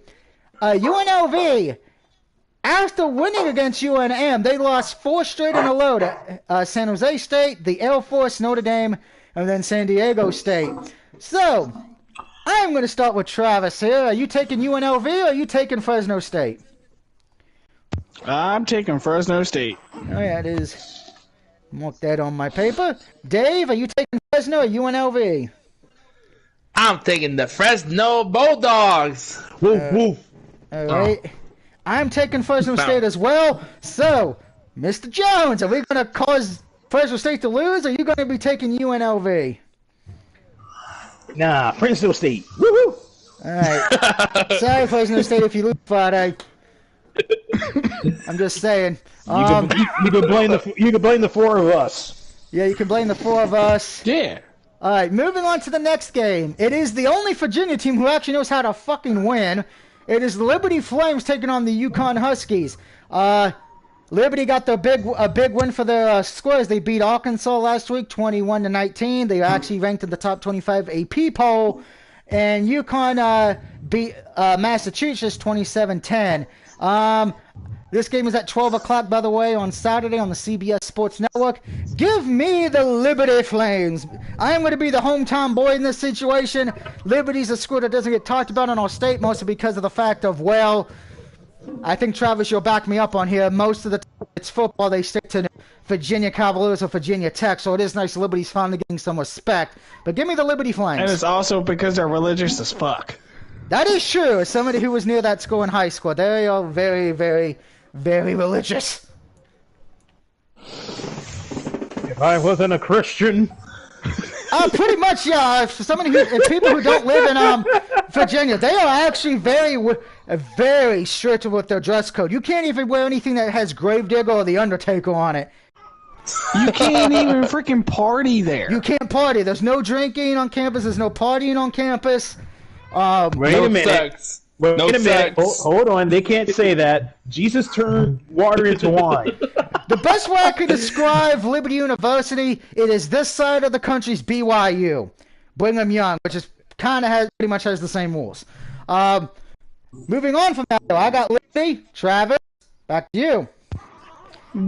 UNLV, after winning against UNM, they lost 4 straight in a row to San Jose State, the Air Force, Notre Dame, and then San Diego State. So, I'm going to start with Travis here. Are you taking UNLV or are you taking Fresno State? I'm taking Fresno State. Oh, yeah, it is. Mark that on my paper. Dave, are you taking Fresno or UNLV? I'm taking the Fresno Bulldogs. Woof, woof. All right. I'm taking Fresno State as well. So, Mr. Jones, are we going to cause Fresno State to lose, or are you going to be taking UNLV? Nah, Fresno State. Woo-hoo. All right. Sorry, Fresno State, if you lose Friday. I'm just saying. You can blame the 4 of us. Yeah, you can blame the 4 of us. Yeah. All right, moving on to the next game. It is the only Virginia team who actually knows how to fucking win. It is the Liberty Flames taking on the Yukon Huskies. Liberty got a big win for their scores. They beat Arkansas last week, 21-19. They are actually ranked in the top 25 AP poll. And UConn beat Massachusetts 27-10. This game is at 12 o'clock, by the way, on Saturday on the CBS Sports Network. Give me the Liberty Flames. I am going to be the hometown boy in this situation. Liberty's a school that doesn't get talked about in our state, mostly because of the fact of, well, I think, Travis, you'll back me up on here. Most of the time it's football. They stick to Virginia Cavaliers or Virginia Tech, so it is nice Liberty's finally getting some respect. But give me the Liberty Flames. And it's also because they're religious as fuck. That is true. As somebody who was near that school in high school, they are very, very, very religious. If I wasn't a Christian... Pretty much, yeah. For people who don't live in Virginia, they are actually very strict with their dress code. You can't even wear anything that has Gravedigger or The Undertaker on it. You can't even freaking party there. You can't party. There's no drinking on campus. There's no partying on campus. Wait a minute. Wait a minute. Hold on. They can't say that. Jesus turned water into wine. The best way I could describe Liberty University, it is this side of the country's BYU, Brigham Young, which is pretty much has the same rules. Moving on from that, though, I got Liberty. Travis, back to you.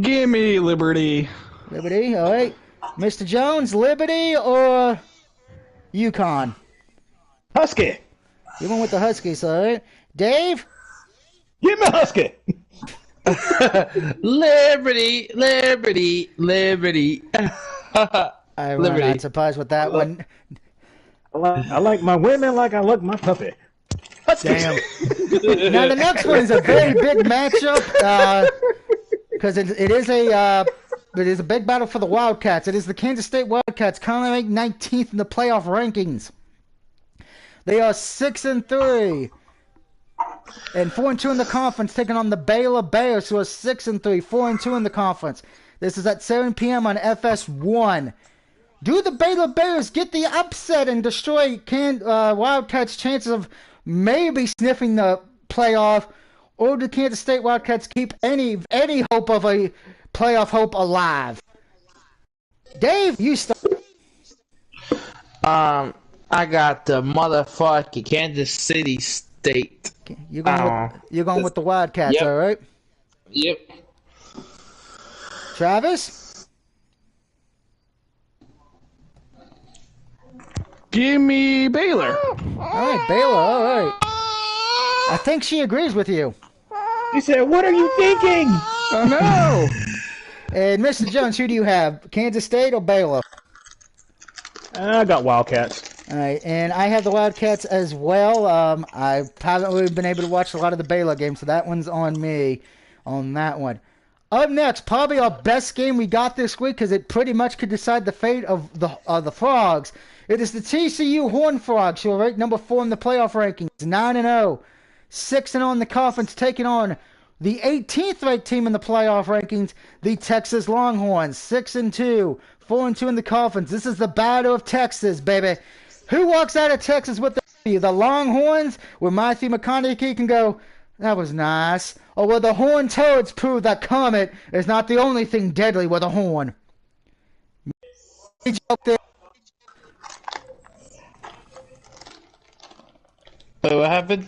Give me Liberty. Liberty, all right. Mr. Jones, Liberty or UConn? Husky. You went with the Huskies, all right. Dave? Give me Husky. Liberty, Liberty, Liberty. I'm not surprised with that one. I like my women like I like my puppy. Damn. Now the next one is a very big matchup because it is a big battle for the Wildcats. It is the Kansas State Wildcats, currently ranked 19th in the playoff rankings. They are 6-3. And 4-2 in the conference, taking on the Baylor Bears, who are 6-3, 4-2 in the conference. This is at 7 p.m. on FS1. Do the Baylor Bears get the upset and destroy Wildcats' chances of maybe sniffing the playoff, or do Kansas State Wildcats keep any hope of a playoff hope alive? Dave, you start. I got the motherfucking Kansas City State. You're going with the Wildcats, yep. All right? Yep. Travis? Give me Baylor. All right, Baylor, all right. I think she agrees with you. He said, what are you thinking? Oh, no. And Mr. Jones, who do you have? Kansas State or Baylor? I got Wildcats. All right, and I have the Wildcats as well. I haven't really been able to watch a lot of the Baylor games, so that one's on me on that one. Up next, probably our best game we got this week because it pretty much could decide the fate of the Frogs. It is the TCU Horned Frogs, who are ranked number 4 in the playoff rankings, 9-0, 6-0 in the conference, taking on the 18th ranked team in the playoff rankings, the Texas Longhorns, 6-2, 4-2 in the conference. This is the battle of Texas, baby. Who walks out of Texas with the Longhorns, where Matthew McConaughey can go, that was nice, or will the Horned Toads prove that Comet is not the only thing deadly with a horn? What happened?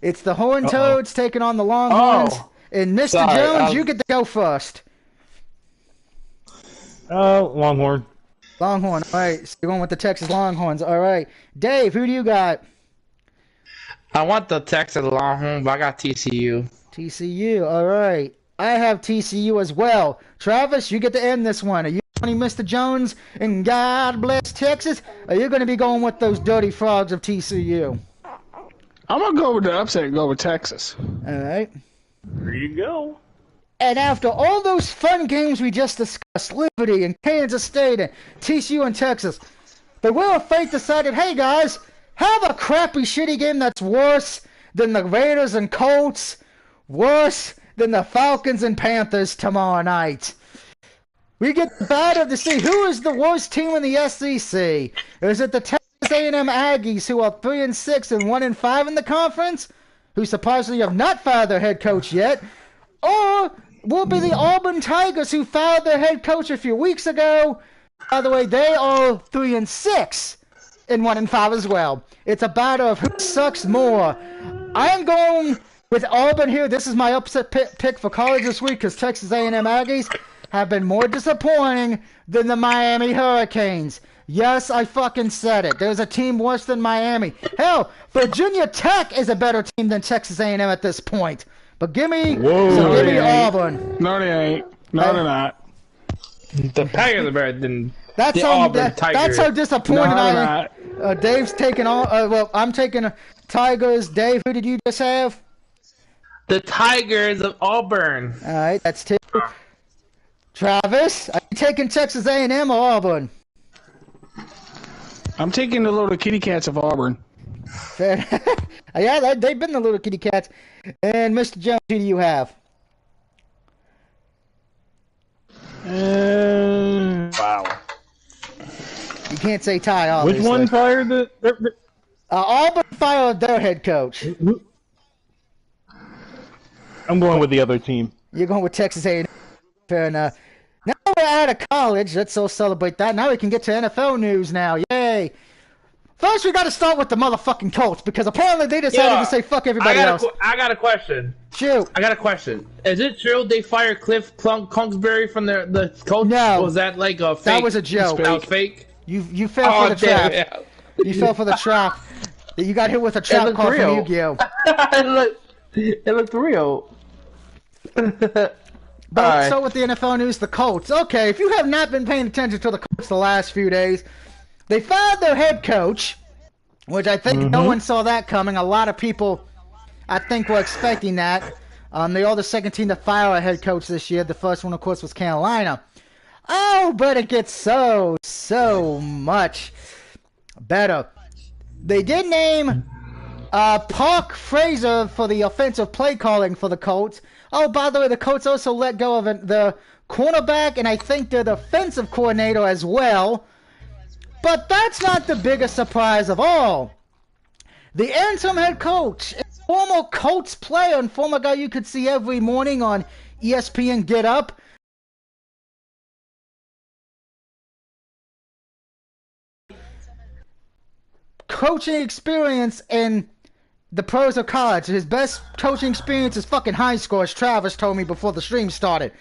It's the Horned Toads taking on the Longhorns. And Mr. Jones, you get to go first. Longhorn. Longhorn. All right. So you're going with the Texas Longhorns. All right. Dave, who do you got? I want the Texas Longhorns, but I got TCU. TCU. All right. I have TCU as well. Travis, you get to end this one. Are you going Mr. Jones and God bless Texas? Or are you going to be going with those dirty frogs of TCU? I'm going to go with the upset and go with Texas. All right. There you go. And after all those fun games we just discussed, Liberty and Kansas State and TCU and Texas, the Wheel of Fate decided, hey guys, have a crappy, shitty game that's worse than the Raiders and Colts, worse than the Falcons and Panthers tomorrow night. We get the battle to see who is the worst team in the SEC. Is it the Texas A&M Aggies, who are 3-6 and 1-5 in the conference, who surprisingly have not fired their head coach yet, or will be the Auburn Tigers, who fired their head coach a few weeks ago. By the way, they are 3-6 and 1-5 as well. It's a battle of who sucks more. I am going with Auburn here. This is my upset pick for college this week because Texas A&M Aggies have been more disappointing than the Miami Hurricanes. Yes, I fucking said it. There's a team worse than Miami. Hell, Virginia Tech is a better team than Texas A&M at this point. But give me Auburn. No, they ain't. No, they're not. The Tigers are better than the Auburn Tigers. That's how disappointed I am. Dave's taking all. Well, I'm taking Tigers. Dave, who did you just have? The Tigers of Auburn. All right, that's 2. Travis, are you taking Texas A&M or Auburn? I'm taking the little kitty cats of Auburn. Yeah, they've been the little kitty cats. And Mr. Jones, who do you have? Wow. You can't say Ty, obviously. Which one fired the... Auburn fired their head coach. I'm going with the other team. You're going with Texas A&M. Fair enough. Now we're out of college. Let's all celebrate that. Now we can get to NFL news now. Yay. First, we got to start with the motherfucking Colts because apparently they decided to say fuck everybody else. I got a question. Shoot. I got a question. Is it true they fired Cliff Kingsbury from the Colts? No. Or was that like a fake? That was a joke. That was fake? You fell for the trap. Yeah. You fell for the trap. You got hit with a trap call from Yu-Gi-Oh. It looked real. But let's start with the NFL news, the Colts. Okay, if you have not been paying attention to the Colts the last few days, they fired their head coach, which I think no one saw that coming. A lot of people, I think, were expecting that. They are the second team to fire a head coach this year. The first one, of course, was Carolina. Oh, but it gets so much better. They did name Park Fraser for the offensive play calling for the Colts. Oh, by the way, the Colts also let go of the cornerback, and I think their defensive coordinator as well. But that's not the biggest surprise of all. The interim head coach, a former Colts player and former guy you could see every morning on ESPN Get Up, coaching experience in the pros of college. His best coaching experience is fucking high school, as Travis told me before the stream started.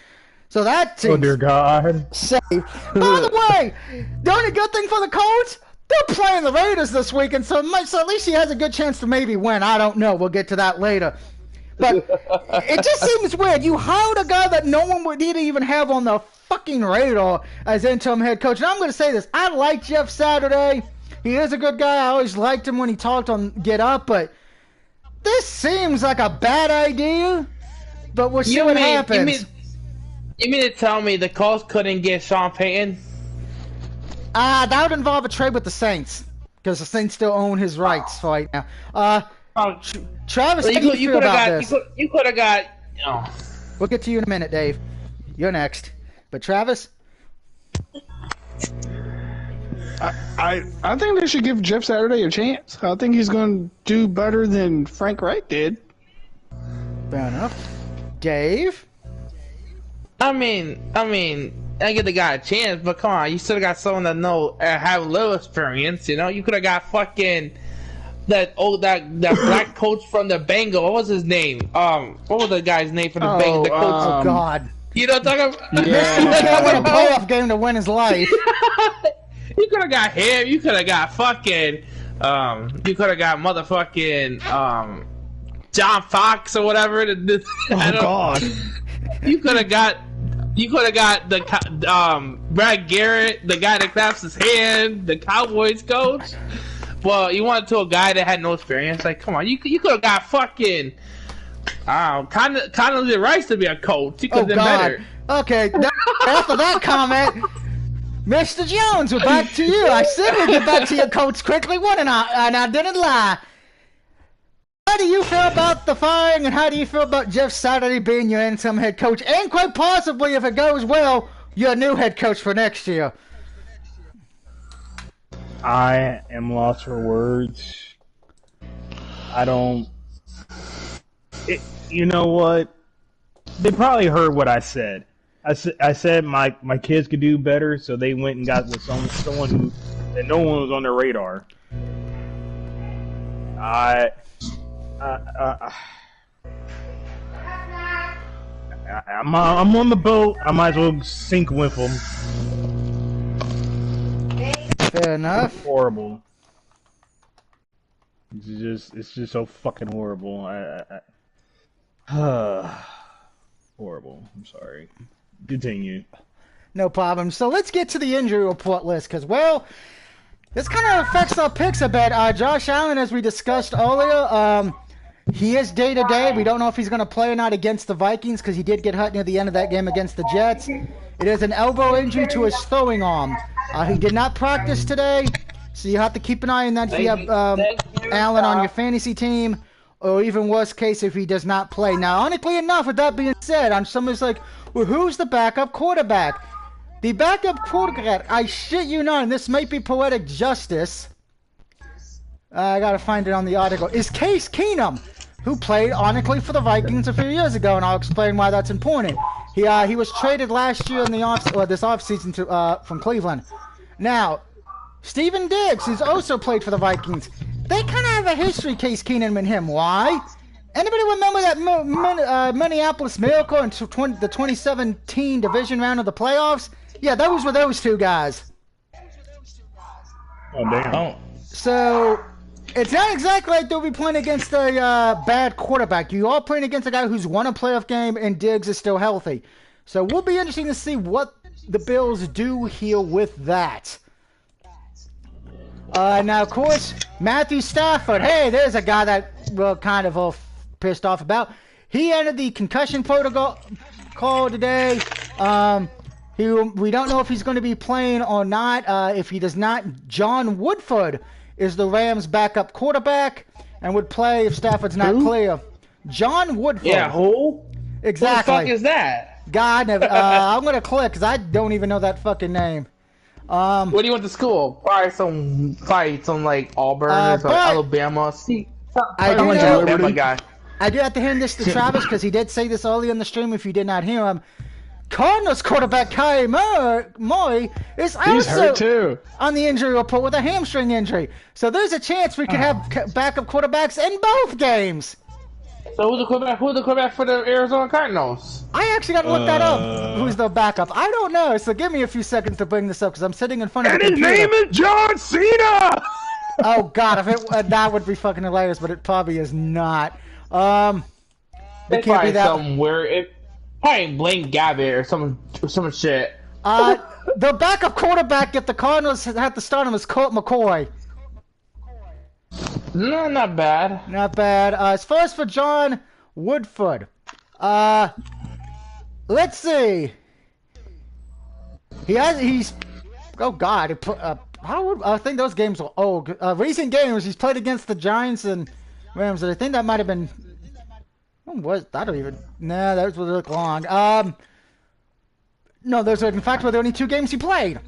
So that seems... Oh, dear God. Safe. By the way, the only good thing for the Colts, they're playing the Raiders this weekend, so at least he has a good chance to maybe win. I don't know. We'll get to that later. But it just seems weird. You hired a guy that no one would even have on the fucking radar as interim head coach. And I'm going to say this. I like Jeff Saturday. He is a good guy. I always liked him when he talked on Get Up, but this seems like a bad idea. But we'll see what happens. You mean to tell me the Colts couldn't get Sean Payton? That would involve a trade with the Saints, because the Saints still own his rights right now. Travis, how do you feel about this? You could have got... Oh. We'll get to you in a minute, Dave. You're next. But Travis? I think they should give Jeff Saturday a chance. I think he's going to do better than Frank Reich did. Fair enough. Dave? I mean, I give the guy a chance, but come on, you still got someone that have a little experience. You know, you could have got fucking that black coach from the Bengals. What was his name? What was the guy's name for the Bengals? The coach. Oh God. You know what I'm talking about? Yeah. He can't win a playoff game to win his life. You could have got him. You could have got fucking. You could have got motherfucking John Fox or whatever. Oh God. You could have got the Brad Garrett, the guy that claps his hand, the Cowboys coach. Well, you wanted to a guy that had no experience. Like, come on, you could have got fucking Condoleezza Rice to be a coach. You could have been better. Okay, after that comment, Mr. Jones, we're back to you. I said we'd get back to your coach quickly, and I didn't lie. How do you feel about the firing, and how do you feel about Jeff Saturday being your interim head coach, and quite possibly, if it goes well, your new head coach for next year? I am lost for words. You know what? they probably heard what I said. I said my kids could do better, so they went and got with someone who that no one was on their radar. I'm on the boat. I might as well sink with them. Fair enough. Horrible. It's just so fucking horrible. Horrible. I'm sorry. Continue. No problem. So let's get to the injury report list, because, well, this kind of affects our picks a bit. Josh Allen, as we discussed earlier, he is day-to-day. We don't know if he's going to play or not against the Vikings, because he did get hurt near the end of that game against the Jets. It is an elbow injury to his throwing arm. He did not practice today, so you have to keep an eye on that if you have Allen on your fantasy team, or even worst case, if he does not play. Now, honestly enough, with that being said, somebody's like, well, who's the backup quarterback? The backup quarterback, I shit you not, and this might be poetic justice, I gotta find it on the article, is Case Keenum, who played, honestly, for the Vikings a few years ago, and I'll explain why that's important. He was traded last year in the this offseason from Cleveland. Now, Steven Diggs, who's also played for the Vikings, they kind of have a history, Case Keenum and him. Why? Anybody remember that Minneapolis Miracle in the 2017 division round of the playoffs? Yeah, those were those two guys. Oh, damn. So, it's not exactly like they'll be playing against a bad quarterback. You are playing against a guy who's won a playoff game, and Diggs is still healthy. So, will be interesting to see what the Bills do here with that. Now, of course, Matthew Stafford. Hey, there's a guy that we're kind of all pissed off about. He entered the concussion protocol today. We don't know if he's going to be playing or not. If he does not, John Woodford is the Rams' backup quarterback and would play if Stafford's not clear. John Woodford. Yeah, who? Exactly. Who the fuck is that? God, I'm going to click because I don't even know that fucking name. Where do you went to school? Probably some like Auburn or some Alabama. I do have to hand this to Travis because he did say this earlier in the stream if you did not hear him. Cardinals quarterback Kyler Murray is also on the injury report with a hamstring injury. So there's a chance we could have backup quarterbacks in both games. So who's the quarterback for the Arizona Cardinals? I actually got to look that up. Who's the backup? I don't know. So give me a few seconds to bring this up because I'm sitting in front of the computer. And his name is John Cena! Oh, God. That would be fucking hilarious, but it probably is not. It can't be that. Somewhere. Probably Blaine Gabbert or some shit. The backup quarterback if the Cardinals had to start him was Colt McCoy. No, not bad. Not bad. As far as for John Woodford, let's see. He's. Oh God! I think those games were old. Recent games he's played against the Giants and Rams. I think that might have been. I don't even. Nah, those would look long. No, those are in fact were the only 2 games he played.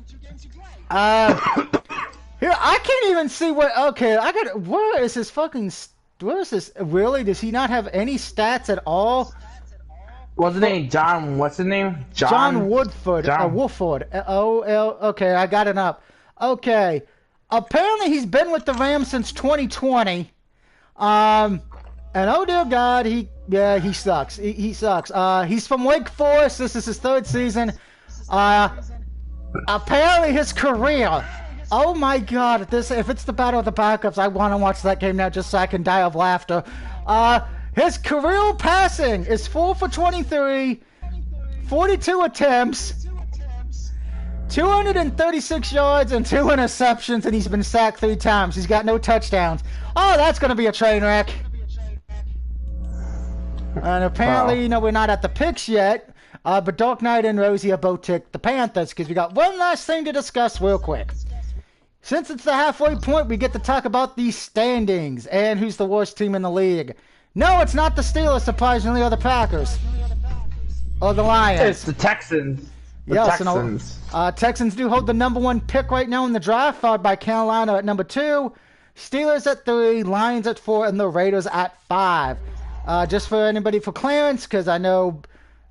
Here, I can't even see what. Okay, where is his fucking? Where is this? Really? Does he not have any stats at all? What's his name? John. What's his name? John Woodford. Woodford. O-L. Okay, I got it up. Okay. Apparently, he's been with the Rams since 2020. And oh dear God, he sucks. He sucks. He's from Wake Forest. This is his 3rd season. Apparently, his career. Oh my God! If it's the battle of the backups, I want to watch that game now just so I can die of laughter. His career passing is 4 for 23, 42 attempts, 236 yards and 2 interceptions, and he's been sacked 3 times. He's got no touchdowns. Oh, that's going to be a train wreck. And apparently, we're not at the picks yet, but Dark Knight and Rosie are both ticked the Panthers because we got one last thing to discuss real quick. Since it's the halfway point, we get to talk about the standings and who's the worst team in the league. No, it's not the Steelers, surprisingly, or the Packers. Or the Lions. It's the Texans. Texans. Texans do hold the #1 pick right now in the draft, followed by Carolina at #2, Steelers at 3, Lions at 4, and the Raiders at 5. Just for anybody for clearance, because I know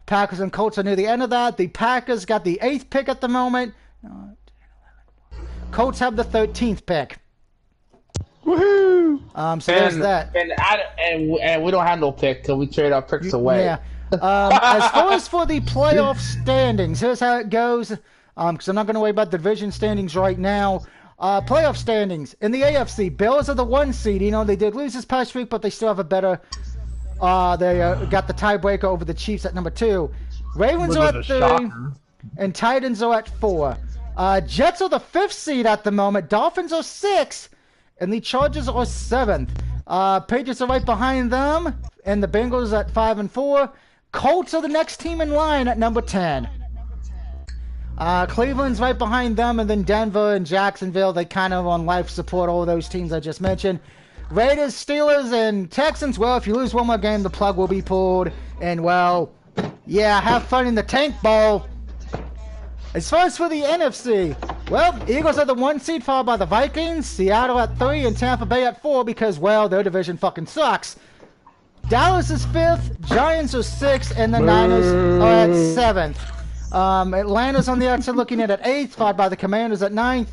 Packers and Colts are near the end of that. The Packers got the 8th pick at the moment. Colts have the 13th pick. Woohoo! So there's that. And we don't have no pick because we trade our picks away. Yeah. As far as for the playoff standings, here's how it goes. Because I'm not going to worry about division standings right now. Playoff standings in the AFC. Bills are the 1 seed. You know, they did lose this past week, but they still have a better. They got the tiebreaker over the Chiefs at number 2. Ravens are at 3, and Titans are at 4. Jets are the 5th seed at the moment. Dolphins are 6, and the Chargers are 7th. Patriots are right behind them, and the Bengals at 5 and 4. Colts are the next team in line at number 10. Cleveland's right behind them, and then Denver and Jacksonville, they kind of on life support, all those teams I just mentioned. Raiders, Steelers, and Texans, well, if you lose one more game, the plug will be pulled. And, well, yeah, have fun in the Tank Bowl. As far as for the NFC, well, Eagles are the 1 seed, followed by the Vikings, Seattle at 3, and Tampa Bay at 4 because, well, their division fucking sucks. Dallas is 5th, Giants are 6th, and the Niners are at 7th. Atlanta's on the outside looking at 8th, followed by the Commanders at 9th.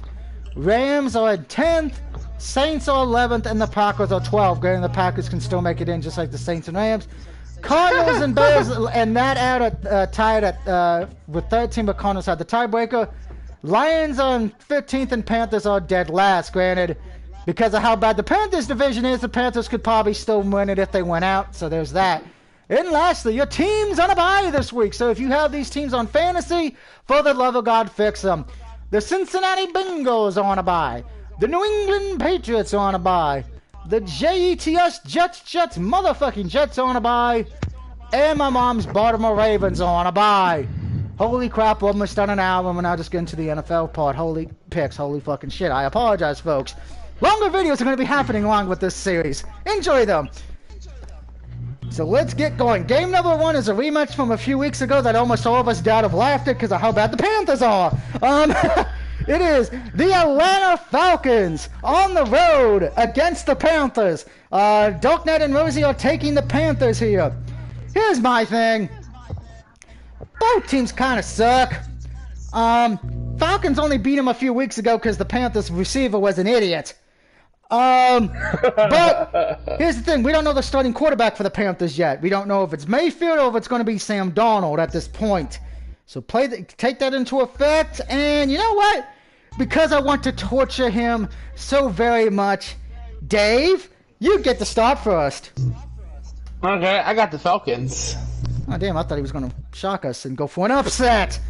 Rams are at 10th. Saints are 11th, and the Packers are 12th. Granted, the Packers can still make it in just like the Saints and Rams. Cardinals and Bears, and that out tied at with 13, but Cardinals had the tiebreaker. Lions are in 15th, and Panthers are dead last. Granted, because of how bad the Panthers division is, the Panthers could probably still win it if they went out, so there's that. And lastly, your team's on a bye this week, so if you have these teams on fantasy, for the love of God, fix them. The Cincinnati Bengals are on a bye. The New England Patriots are on a bye. The Jets, motherfucking Jets are on a bye. And my mom's Baltimore Ravens are on a bye. Holy crap, we're almost done an hour. We're now just getting to the NFL part. Holy picks, holy fucking shit. I apologize, folks. Longer videos are going to be happening along with this series. Enjoy them. So let's get going. Game number 1 is a rematch from a few weeks ago that almost all of us died of laughter because of how bad the Panthers are. It is the Atlanta Falcons on the road against the Panthers. Darknet and Rosie are taking the Panthers here. Here's my thing. Both teams kind of suck. Falcons only beat them a few weeks ago because the Panthers receiver was an idiot. But here's the thing. We don't know the starting quarterback for the Panthers yet. We don't know if it's Mayfield or if it's going to be Sam Darnold at this point. So take that into effect. And you know what? Because I want to torture him so very much, Dave, you get to start first. Okay, I got the Falcons. Oh, damn, I thought he was going to shock us and go for an upset.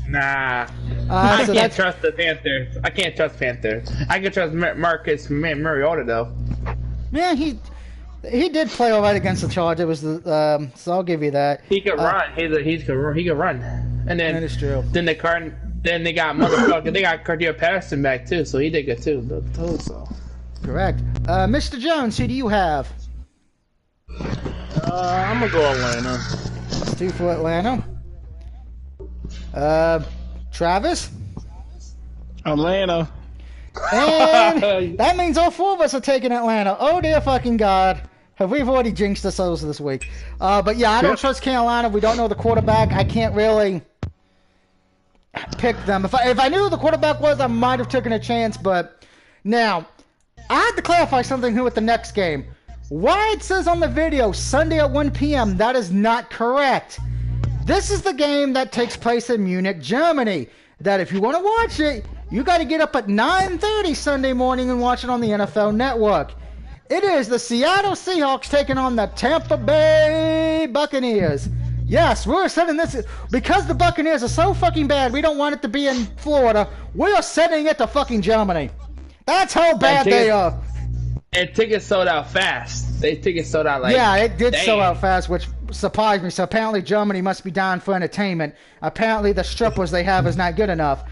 Nah. I can't trust the Panthers. I can't trust Panthers. I can trust Marcus Mariota, though. Yeah, he did play all right against the Chargers. So I'll give you that. He could run. He could run. And then, that is true. Then they got motherfucker. They got Cartier Patterson back too, so he did good too. So. Correct. Mr. Jones, who do you have? I'm gonna go Atlanta. That's 2 for Atlanta. Travis? Atlanta. And that means all 4 of us are taking Atlanta. Oh dear fucking God. We've already jinxed ourselves this week. But yeah, I don't trust Carolina. We don't know the quarterback. I can't really pick them. If I knew who the quarterback was, I might have taken a chance. But now, I had to clarify something here with the next game. Why it says on the video Sunday at 1 p.m., that is not correct. This is the game that takes place in Munich, Germany. That if you want to watch it, you got to get up at 9:30 Sunday morning and watch it on the NFL Network. It is the Seattle Seahawks taking on the Tampa Bay Buccaneers. Yes, we're sending this because the Buccaneers are so fucking bad. We don't want it to be in Florida. We are sending it to fucking Germany. That's how bad they are. And tickets sold out fast. Tickets sold out like yeah, it did sell out fast, which surprised me. So apparently Germany must be down for entertainment. Apparently the strippers they have is not good enough.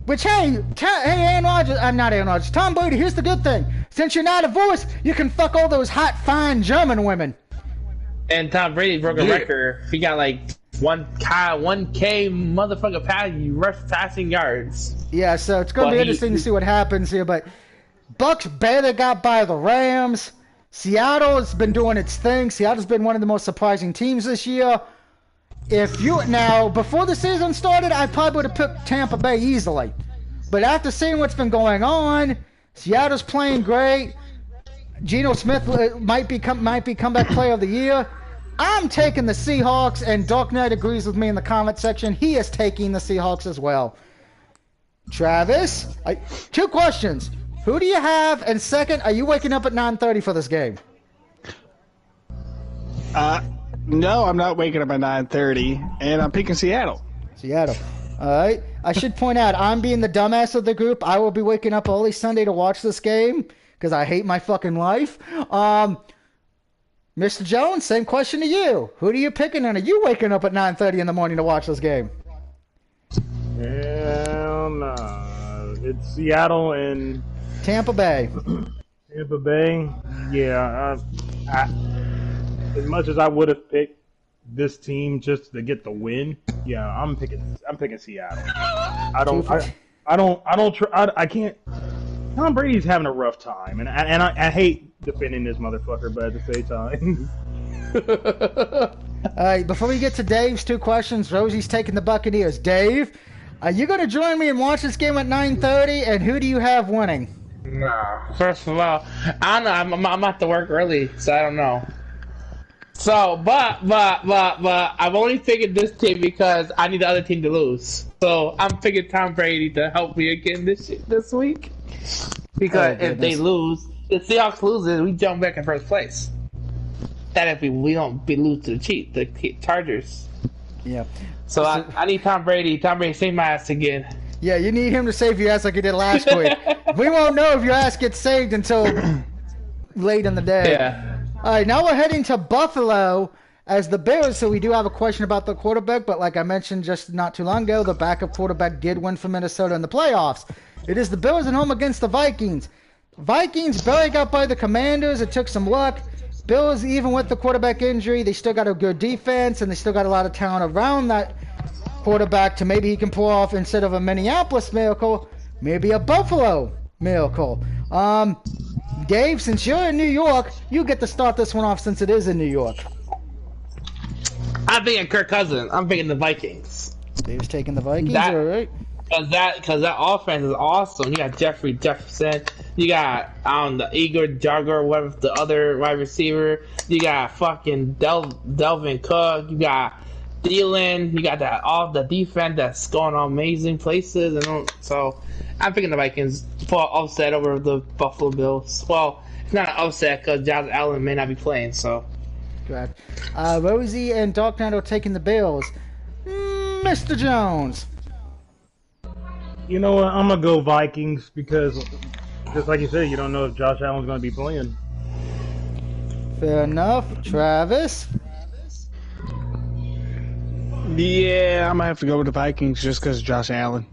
Which hey, Aaron Rodgers, not Aaron Rodgers, Tom Brady. Here's the good thing: since you're not divorced, you can fuck all those hot, fine German women. And Tom Brady broke a record. He got like 1K motherfucker passing yards. Yeah, so it's gonna be interesting to see what happens here. But Bucks barely got by the Rams. Seattle's been doing its thing. Seattle's been one of the most surprising teams this year. Before the season started, I probably would have picked Tampa Bay easily. But after seeing what's been going on, Seattle's playing great. Geno Smith might be comeback player of the year. I'm taking the Seahawks, and Dark Knight agrees with me in the comment section. He is taking the Seahawks as well. Travis, 2 questions. Who do you have? And second, are you waking up at 9:30 for this game? No, I'm not waking up at 9:30, and I'm picking Seattle. Seattle. All right. I should point out, I'm being the dumbass of the group. I will be waking up early Sunday to watch this game because I hate my fucking life. Mr. Jones, same question to you. Who are you picking, and are you waking up at 9:30 in the morning to watch this game? Hell no. It's Seattle and Tampa Bay. Tampa Bay. Yeah. As much as I would have picked this team just to get the win, yeah, I'm picking Seattle. I can't. Tom Brady's having a rough time, and I hate defending this motherfucker, but at the same time. All right, before we get to Dave's 2 questions, Rosie's taking the Buccaneers. Dave, are you going to join me and watch this game at 9:30? And who do you have winning? No. First of all, I don't know. I'm at to work early, so I don't know. So, but I'm only picking this team because I need the other team to lose. So I'm picking Tom Brady to help me again this week. Because if they lose, if Seahawks loses, we jump back in first place. That if we don't lose to the Chargers. Yeah. So I need Tom Brady. Tom Brady, save my ass again. Yeah, you need him to save your ass like he did last week. We won't know if your ass gets saved until late in the day. Yeah. All right, now we're heading to Buffalo as the Bears, so we do have a question about the quarterback, but like I mentioned just not too long ago, the backup quarterback did win for Minnesota in the playoffs. It is the Bills at home against the Vikings. Vikings barely got by the Commanders. It took some luck. Bills, even with the quarterback injury, they still got a good defense, and they still got a lot of talent around that quarterback to maybe he can pull off, instead of a Minneapolis miracle, maybe a Buffalo miracle. Dave, since you're in New York, you get to start this one off since it is in New York. I'm thinking Kirk Cousins. I'm picking the Vikings. Dave's taking the Vikings, all right. Because that offense is awesome. You got Jefferson. You got the Igor Jagger, whatever the other wide receiver. You got fucking Delvin Cook. You got Thielen. You got all the defense that's going on amazing places, and so I'm picking the Vikings for upset over the Buffalo Bills. Well, it's not an upset because Josh Allen may not be playing. So, good. Rosie and Dark Knight are taking the Bills. Mr. Jones. You know what? I'm gonna go Vikings because, just like you said, you don't know if Josh Allen's gonna be playing. Fair enough. Travis. Yeah, I'm gonna have to go with the Vikings just because Josh Allen.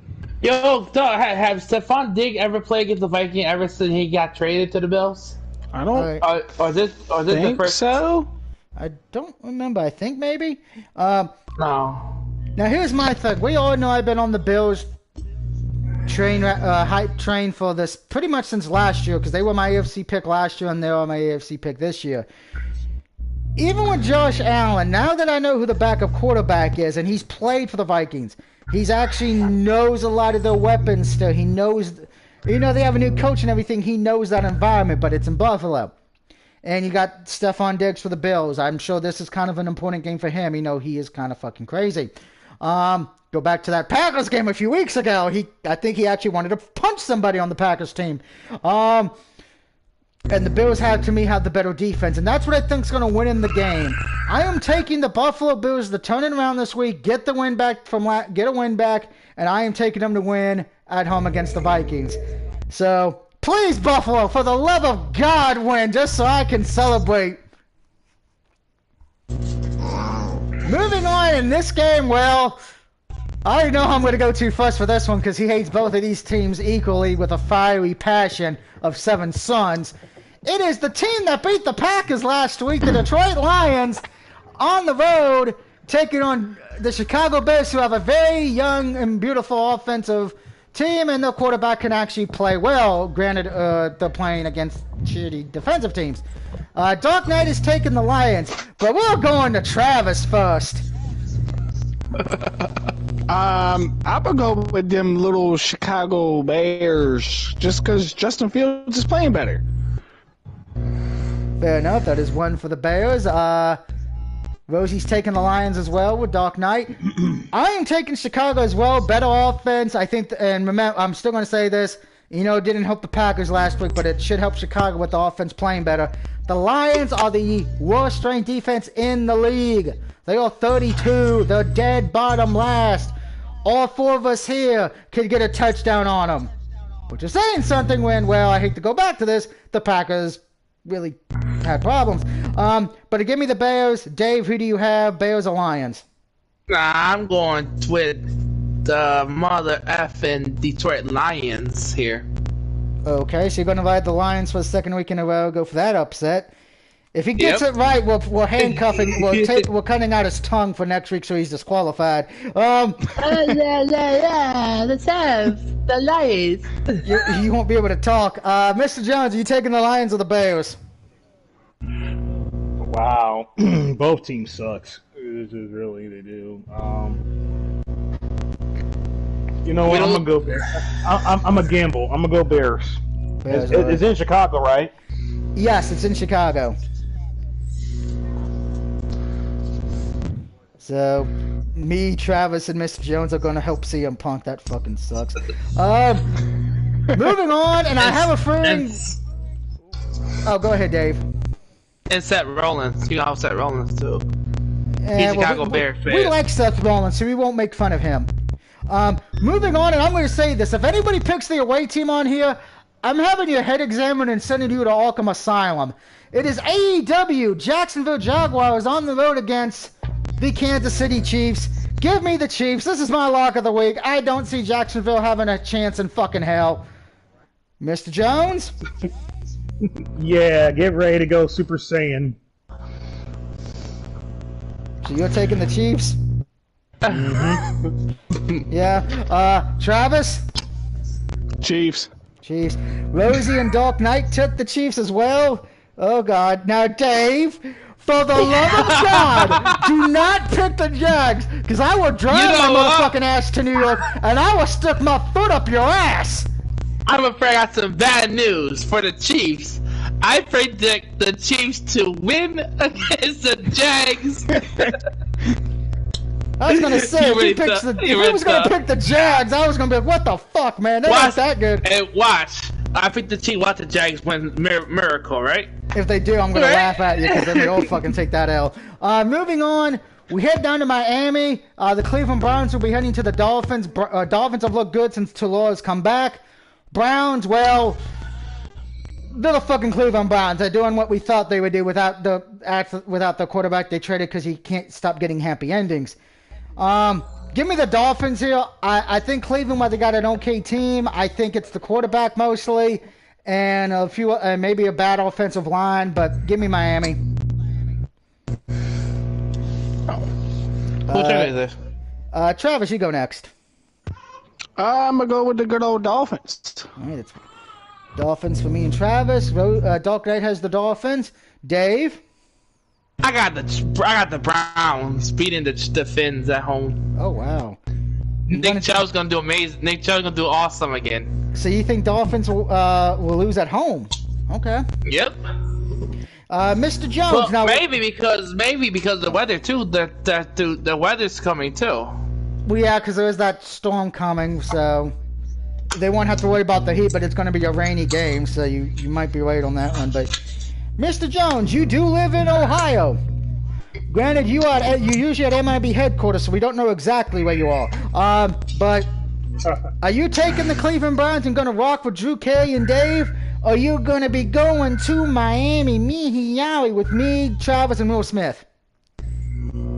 Yo, have Stephon Diggs ever played against the Vikings ever since he got traded to the Bills? I don't. Or this think the first? So. I don't remember. I think maybe. No. Now here's my thing. We all know I've been on the Bills hype train for this pretty much since last year, because they were my AFC pick last year and they are my AFC pick this year. Even with Josh Allen, now that I know who the backup quarterback is, and he's played for the Vikings, he's actually knows a lot of their weapons still. He knows, they have a new coach and everything. He knows that environment, but it's in Buffalo. And you got Stephon Diggs for the Bills. I'm sure this is kind of an important game for him. He is kind of fucking crazy. Go back to that Packers game a few weeks ago. I think he actually wanted to punch somebody on the Packers team. And the Bills have the better defense, and that's what I think is going to win in the game. I am taking the Buffalo Bills to turn it around this week, get a win back, and I am taking them to win at home against the Vikings. So please, Buffalo, for the love of God, win, just so I can celebrate. Moving on in this game, well, I already know how I'm going to go to first for this one because he hates both of these teams equally with a fiery passion of 7 sons. It is the team that beat the Packers last week, the Detroit Lions, on the road, taking on the Chicago Bears, who have a very young and beautiful offensive team, and the quarterback can actually play well. Granted, they're playing against shitty defensive teams. Dark Knight is taking the Lions, but we're going to Travis first. I'm gonna go with them little Chicago Bears, just because Justin Fields is playing better. Fair enough. That is one for the Bears. Rosie's taking the Lions as well with Dark Knight. I am taking Chicago as well. Better offense, I think. And remember, I'm still going to say this. You know, it didn't help the Packers last week, but it should help Chicago with the offense playing better. The Lions are the worst strength defense in the league. They are 32. They're dead bottom last. All four of us here could get a touchdown on them. Which is saying something when, well, I hate to go back to this, the Packers really had problems. But give me the Bears. Dave, who do you have? Bears or Lions? Nah, I'm going with the mother effing Detroit Lions here. Okay, so you're going to ride the Lions for the second week in a row. Go for that upset. If he gets it right, we're handcuffing. We're cutting out his tongue for next week, so he's disqualified. Let's have the Lions. You won't be able to talk. Mr. Jones, are you taking the Lions or the Bears? Wow, both teams sucks. Really, they do. You know what? I'm gonna go Bears. I'm a gamble. I'm gonna go Bears. It's in Chicago, right? Yes, it's in Chicago. So, me, Travis, and Mr. Jones are going to help CM Punk. That fucking sucks. Moving on, and I have a friend... Oh, go ahead, Dave. And Seth Rollins. You know Seth Rollins, too. He's Chicago Bears fan. We like Seth Rollins, so we won't make fun of him. Moving on, and I'm going to say this. If anybody picks the away team on here, I'm having your head examined and sending you to Arkham Asylum. It is AEW Jacksonville Jaguars on the road against the Kansas City Chiefs. Give me the Chiefs. This is my lock of the week. I don't see Jacksonville having a chance in fucking hell. Mr. Jones? Yeah, get ready to go Super Saiyan. So you're taking the Chiefs? Mm-hmm. Yeah. Travis? Chiefs. Chiefs. Rosie and Dark Knight took the Chiefs as well. Oh, God. Now, Dave, for the love of God, do not pick the Jags, because I will drive my motherfucking ass to New York, and I will stick my foot up your ass. I'm afraid I got some bad news for the Chiefs. I predict the Chiefs to win against the Jags. I was gonna say, if he was gonna pick the Jags, I was gonna be like, what the fuck, man? They're not that good. Hey, watch. I picked the Chiefs. Watch the Jags win miracle, right? If they do, I'm gonna laugh at you, because then they all fucking take that L. Moving on, we head down to Miami. The Cleveland Browns will be heading to the Dolphins. Dolphins have looked good since Tula's come back. Browns, well, they're the fucking Cleveland Browns. They're doing what we thought they would do without the quarterback they traded, because he can't stop getting happy endings. Give me the Dolphins here. I think Cleveland, while they got an okay team, I think it's the quarterback mostly, and a few, maybe a bad offensive line. But give me Miami. Who is this? Travis, you go next. I'm gonna go with the good old Dolphins. All right, it's Dolphins for me and Travis. Dark Knight has the Dolphins. Dave. I got the Browns beating the Finns at home. Oh wow. Nick Chubb's gonna do amazing. Nick Chubb's gonna do awesome again. So you think Dolphins will lose at home? Okay. Yep. Mr. Jones. Well, now maybe because of the weather too. The weather's coming too. Well, yeah, because there is that storm coming, so they won't have to worry about the heat. But it's going to be a rainy game, so you might be right on that one. But Mr. Jones, you do live in Ohio. Granted, you usually at MIB headquarters, so we don't know exactly where you are. But are you taking the Cleveland Browns and going to rock with Drew Carey and Dave? Or are you going to be going to Miami, Yowie, with me, Travis, and Will Smith?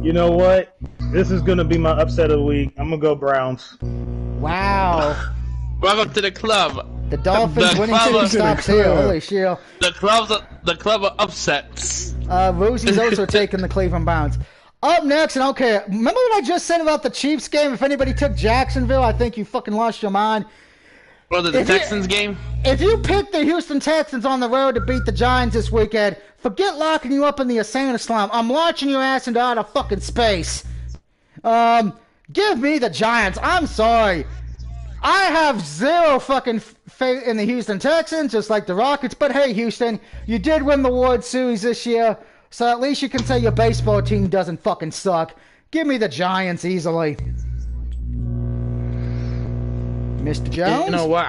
You know what? This is going to be my upset of the week. I'm going to go Browns. Wow. Welcome to the club. The Dolphins winning two stops here. Holy shit. The club of upsets. Rosie's also taking the Cleveland Browns. Up next, and okay, remember what I just said about the Chiefs game? If anybody took Jacksonville, I think you fucking lost your mind. Well, the Texans game? If you pick the Houston Texans on the road to beat the Giants this weekend, forget locking you up in the Asana slum. I'm launching your ass into outer fucking space. Give me the Giants. I'm sorry. I have zero fucking faith in the Houston Texans, just like the Rockets. But hey, Houston, you did win the World Series this year, so at least you can say your baseball team doesn't fucking suck. Give me the Giants easily. Mr. Jones? You know what?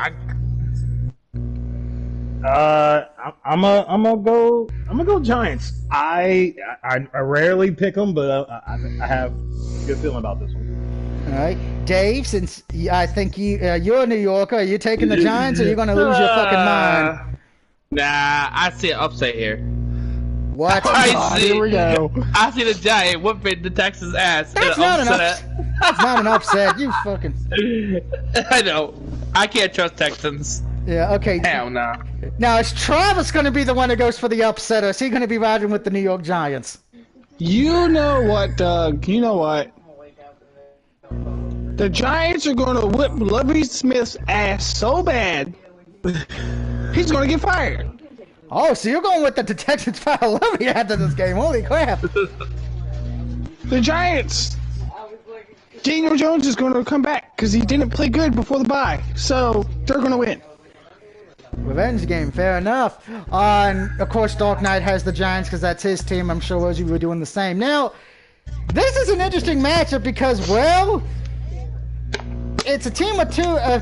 I'm gonna go Giants. I rarely pick them, but I have a good feeling about this one. All right, Dave. Since I think you're a New Yorker, are you taking the Giants, or are you gonna lose your fucking mind? Nah, I see an upset here. What? Here we go. I see the Giant whooping the Texas ass. That's not an upset. That's not an upset. You fucking. I know. I can't trust Texans. Yeah. Okay. Hell no. Now is Travis going to be the one that goes for the upset, or is he going to be riding with the New York Giants? You know what, Doug? You know what? The Giants are going to whip Lovie Smith's ass so bad, he's going to get fired. Oh, so you're going with the Texans fire Lovey after this game? Holy crap! The Giants. Daniel Jones is going to come back because he didn't play good before the bye, so they're going to win. Revenge game, fair enough. And of course, Dark Knight has the Giants because that's his team. I'm sure Rosie were doing the same. Now, this is an interesting matchup because, well, it's a team of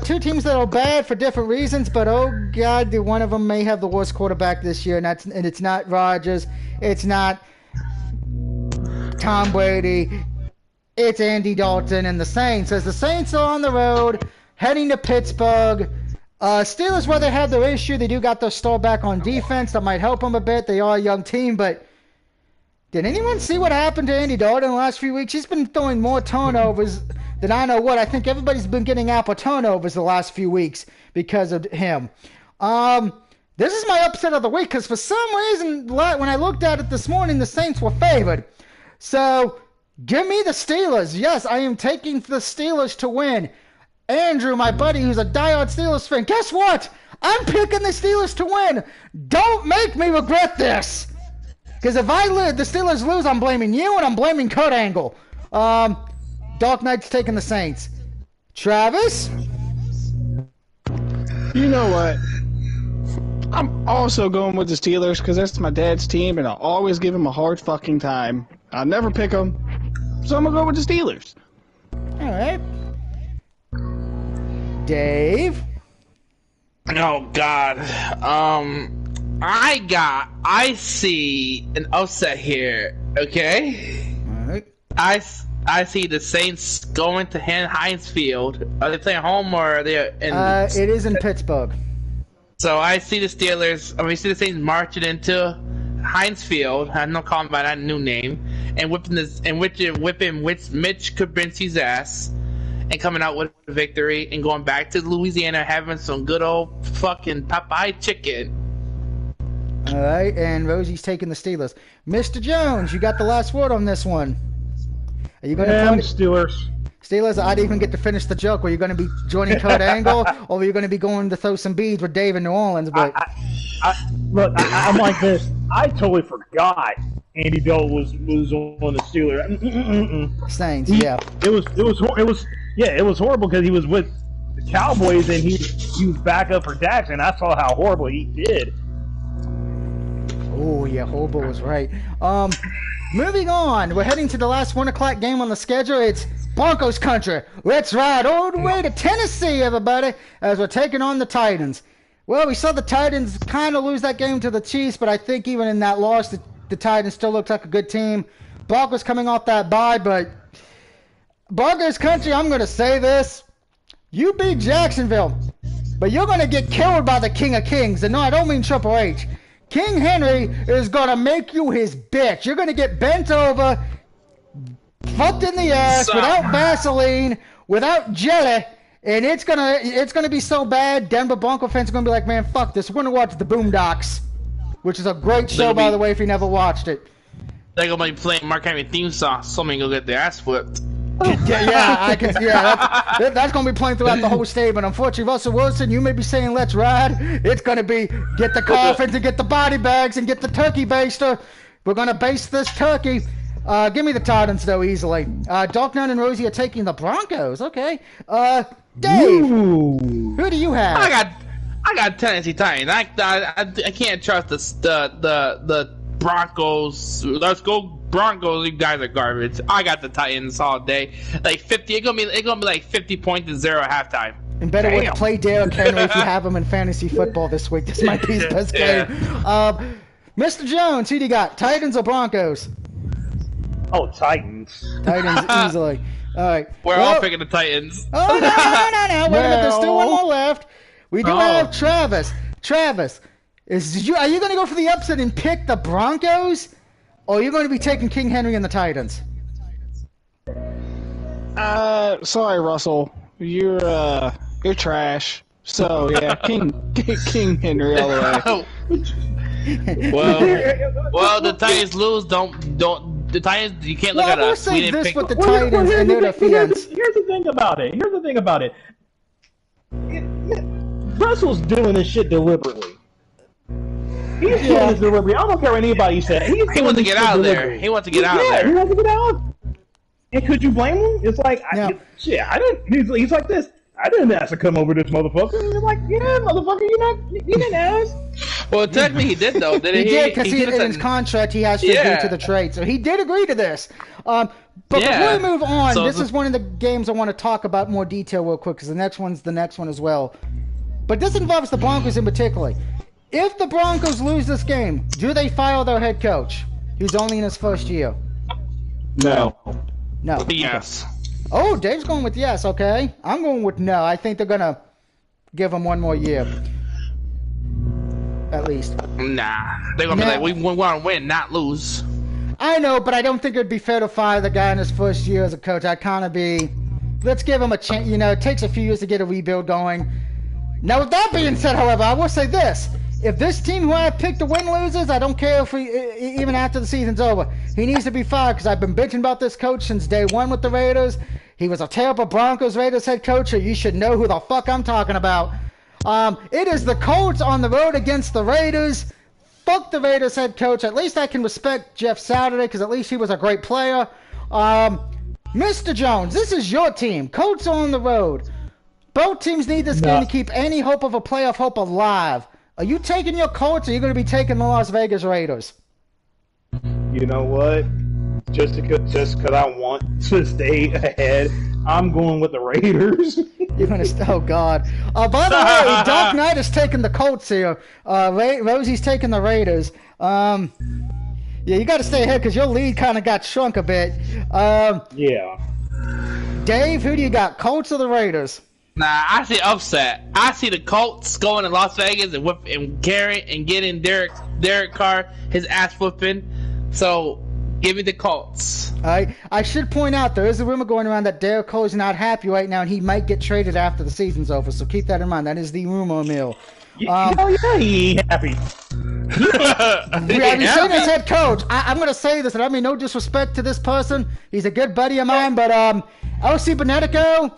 two teams that are bad for different reasons. But oh god, one of them may have the worst quarterback this year, and it's not Rodgers. It's not Tom Brady. It's Andy Dalton and the Saints. As the Saints are on the road, heading to Pittsburgh. Steelers, where they have their issue, they do got their star back on defense. That might help them a bit. They are a young team, but did anyone see what happened to Andy Dalton in the last few weeks? He's been throwing more turnovers than I know what. I think everybody's been getting Apple turnovers the last few weeks because of him. This is my upset of the week because for some reason, when I looked at it this morning, the Saints were favored. So, give me the Steelers. Yes, I am taking the Steelers to win. Andrew, my buddy, who's a diehard Steelers fan, guess what? I'm picking the Steelers to win. Don't make me regret this. Because if the Steelers lose, I'm blaming you and I'm blaming Kurt Angle. Dark Knight's taking the Saints. Travis? You know what? I'm also going with the Steelers because that's my dad's team and I'll always give him a hard fucking time. I'll never pick them, so I'm going to go with the Steelers. All right. Dave? Oh God. I see an upset here. Okay. All right. I see the Saints going to Heinz Field. Are they playing home or are they in? It is in Pittsburgh. So I see the Steelers. I mean, see the Saints marching into Heinz Field. I'm not calling by that new name, and whipping Mitch Kubinsky's ass. And coming out with a victory and going back to Louisiana having some good old fucking Popeye chicken. All right, and Rosie's taking the Steelers. Mr. Jones, you got the last word on this one. Are you going to Steelers? Steelers, I didn't even get to finish the joke. Were you going to be joining Kurt Angle, or were you going to be going to throw some beads with Dave in New Orleans? But I'm like this. I totally forgot Andy Dalton was on the Steelers. Saints, yeah. It was horrible because he was with the Cowboys and he was back up for Dax, and I saw how horrible he did. Oh yeah, horrible was right. Moving on, we're heading to the last 1 o'clock game on the schedule. It's Broncos country. Let's ride all the way to Tennessee, everybody, as we're taking on the Titans. Well, we saw the Titans kind of lose that game to the Chiefs, but I think even in that loss, the Titans still looked like a good team. Broncos coming off that bye, but Broncos country, I'm going to say this. You beat Jacksonville, but you're going to get killed by the King of Kings. And no, I don't mean Triple H. King Henry is going to make you his bitch. You're going to get bent over, fucked in the ass, without Vaseline, without jelly, and it's gonna be so bad, Denver Bronco fans are going to be like, man, fuck this. We're going to watch The Boondocks, which is a great show, by the way, if you never watched it. They're gonna be playing Mark Henry theme song. Somebody gonna get their ass flipped. Yeah, I can. Yeah, that's gonna be playing throughout the whole statement. Unfortunately, Russell Wilson, you may be saying "Let's ride." It's gonna be get the coffins and get the body bags and get the turkey baster. We're gonna baste this turkey. Give me the Titans though easily. Dark Knight and Rosie are taking the Broncos. Okay. Dave, who do you have? I got Tennessee Titans. I can't trust the Broncos. Let's go Broncos. You guys are garbage. I got the Titans all day. Like 50. It's gonna be like 50 points to 0 at halftime. And better way to play Derrick Henry if you have him in fantasy football this week. This might be his best game. Mr. Jones, who do you got? Titans or Broncos? Oh, Titans. Titans easily. All right. We're all picking the Titans. Oh, no. Wait a minute. There's still one more left. We do have Travis. Travis, are you going to go for the upset and pick the Broncos? Or are you going to be taking King Henry and the Titans? Sorry, Russell. You're trash. So, yeah, King Henry all the way. Well, the Titans lose. The Titans, you can't look at us. We didn't pick with the Titans and their defense. Here's the thing about it. Russell's doing this shit deliberately. He's doing this deliberately. I don't care what anybody says. He wants to get out of there. He wants to get out of there. He wants to get out. And could you blame him? It's like, I didn't. He's like this. I didn't ask to come over this motherfucker. And you're like, yeah, motherfucker, you didn't ask. Well, technically he did though. Didn't he did, because in his contract he has to agree to the trade. So he did agree to this. But before we move on, this is one of the games I want to talk about in more detail real quick, because the next one as well. But this involves the Broncos in particular. If the Broncos lose this game, do they fire their head coach, who's only in his first year? No. Yes. Oh, Dave's going with yes, okay. I'm going with no. I think they're going to give him one more year. At least. Nah. They're going to be like, we want to win, not lose. I know, but I don't think it would be fair to fire the guy in his first year as a coach. I'd kind of be, let's give him a chance. You know, it takes a few years to get a rebuild going. Now, with that being said, however, I will say this. If this team who I picked to win loses, I don't care if even after the season's over. He needs to be fired, because I've been bitching about this coach since day one with the Raiders. He was a terrible Broncos-Raiders head coach, so you should know who the fuck I'm talking about. It is the Colts on the road against the Raiders. Fuck the Raiders head coach. At least I can respect Jeff Saturday, because at least he was a great player. Mr. Jones, this is your team. Colts are on the road. Both teams need this game to keep any hope of a playoff hope alive. Are you taking your Colts, or are you going to be taking the Las Vegas Raiders? You know what? Just because I want to stay ahead, I'm going with the Raiders. You're going to... Oh, God. By the way, Dark Knight is taking the Colts here. Rosie's taking the Raiders. Yeah, you got to stay ahead because your lead kind of got shrunk a bit. Yeah. Dave, who do you got, Colts or the Raiders? Nah, I see upset. I see the Colts going to Las Vegas and getting Derek Carr his ass whooping. So give me the Colts. I should point out there is a rumor going around that Derek Carr is not happy right now, and he might get traded after the season's over. So keep that in mind. That is the rumor mill. Yeah, he ain't happy. He's saying his head coach. I'm going to say this, and I mean no disrespect to this person. He's a good buddy of mine, but LC Benedico.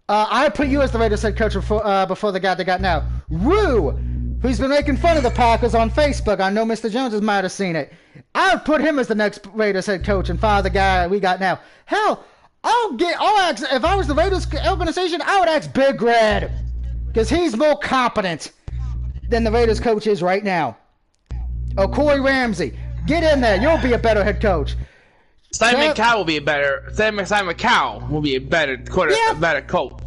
I put you as the Raiders head coach before the guy they got now. Rue, who's been making fun of the Packers on Facebook. I know Mr. Jones might have seen it. I would put him as the next Raiders head coach and fire the guy we got now. Hell, I'll ask, if I was the Raiders organization, I would ask Big Red, because he's more competent than the Raiders coach is right now. Or Corey Ramsey. Get in there. You'll be a better head coach. Simon Cowell will be a better. Simon Cowell will be a better better coach.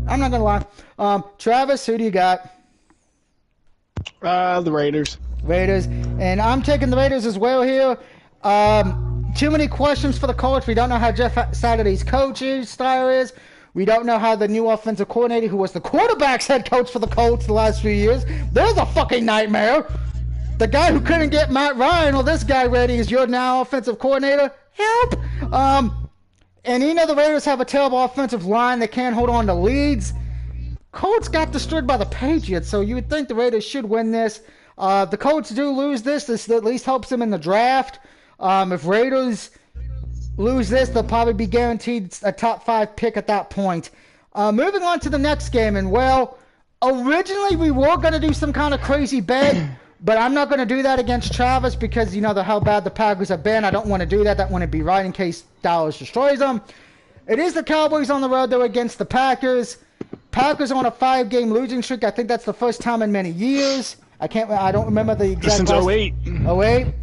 I'm not gonna lie. Travis, who do you got? The Raiders. Raiders, and I'm taking the Raiders as well here. Too many questions for the Colts. We don't know how Jeff Saturday's coaching style is. We don't know how the new offensive coordinator, who was the quarterback's head coach for the Colts the last few years, there's a fucking nightmare. The guy who couldn't get Matt Ryan or this guy ready is your now offensive coordinator. Help! And you know the Raiders have a terrible offensive line. They can't hold on to leads. Colts got destroyed by the Patriots, so you would think the Raiders should win this. The Colts do lose this. This at least helps them in the draft. If Raiders lose this, they'll probably be guaranteed a top 5 pick at that point. Moving on to the next game, and well, originally we were going to do some kind of crazy bet, but I'm not going to do that against Travis because you know how bad the Packers have been. I don't want to do that. That wouldn't be right in case Dallas destroys them. It is the Cowboys on the road, though, against the Packers. Packers on a 5-game losing streak. I think that's the first time in many years. I don't remember the exact. Since 08. 08.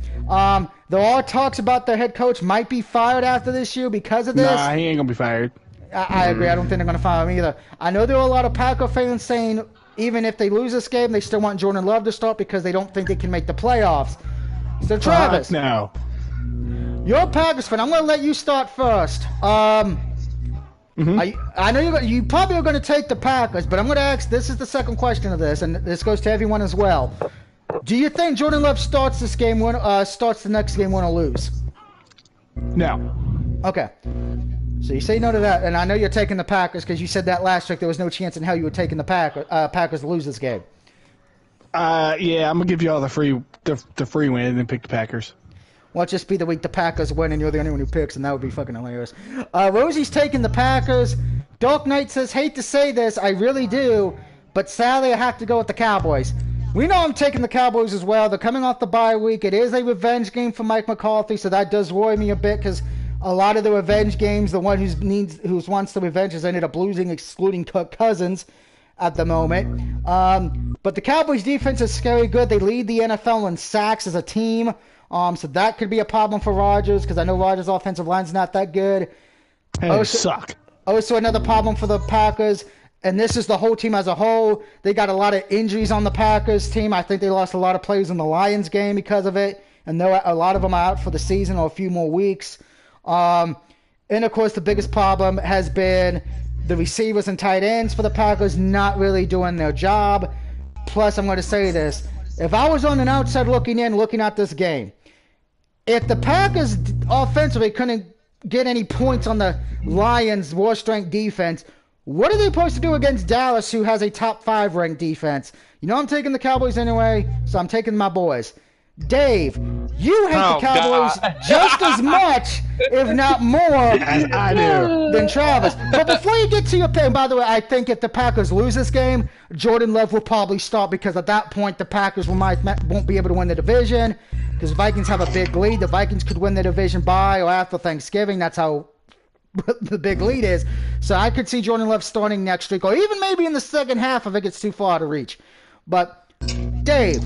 There are talks about their head coach might be fired after this year because of this. Nah, he ain't gonna be fired. I agree. I don't think they're gonna fire him either. I know there are a lot of Packer fans saying even if they lose this game, they still want Jordan Love to start because they don't think they can make the playoffs. So Travis, no. You're a Packers fan. I'm gonna let you start first. I know you probably are going to take the Packers, but I'm going to ask, this is the second question of this, and this goes to everyone as well. Do you think Jordan Love starts this game, starts the next game, win or lose? No. Okay. So you say no to that, and I know you're taking the Packers because you said that last week there was no chance in hell you were taking the Packers to lose this game. Yeah, I'm going to give you all the free win and then pick the Packers. Well, it'll just be the week the Packers win and you're the only one who picks, and that would be fucking hilarious. Rosie's taking the Packers. Dark Knight says, hate to say this, I really do, but sadly I have to go with the Cowboys. We know I'm taking the Cowboys as well. They're coming off the bye week. It is a revenge game for Mike McCarthy, so that does worry me a bit because a lot of the revenge games, the one who wants the revenge has ended up losing, excluding Kirk Cousins at the moment. But the Cowboys defense is scary good. They lead the NFL in sacks as a team. So that could be a problem for Rodgers because I know Rodgers' offensive line's not that good. They suck. Also another problem for the Packers, and this is the whole team as a whole. They got a lot of injuries on the Packers team. I think they lost a lot of players in the Lions game because of it, and a lot of them are out for the season or a few more weeks. And of course, the biggest problem has been the receivers and tight ends for the Packers not really doing their job. Plus, I'm going to say this. If I was on an outside looking at this game, if the Packers offensively couldn't get any points on the Lions' worst-ranked defense, what are they supposed to do against Dallas, who has a top 5 ranked defense? You know I'm taking the Cowboys anyway, so I'm taking my boys. Dave, you hate the Cowboys just as much, if not more, I do, than Travis. But before you get to your pick, by the way, I think if the Packers lose this game, Jordan Love will probably start because at that point the Packers won't be able to win the division because the Vikings have a big lead. The Vikings could win the division by or after Thanksgiving. That's how the big lead is. So I could see Jordan Love starting next week or even maybe in the second half if it gets too far to reach. But Dave,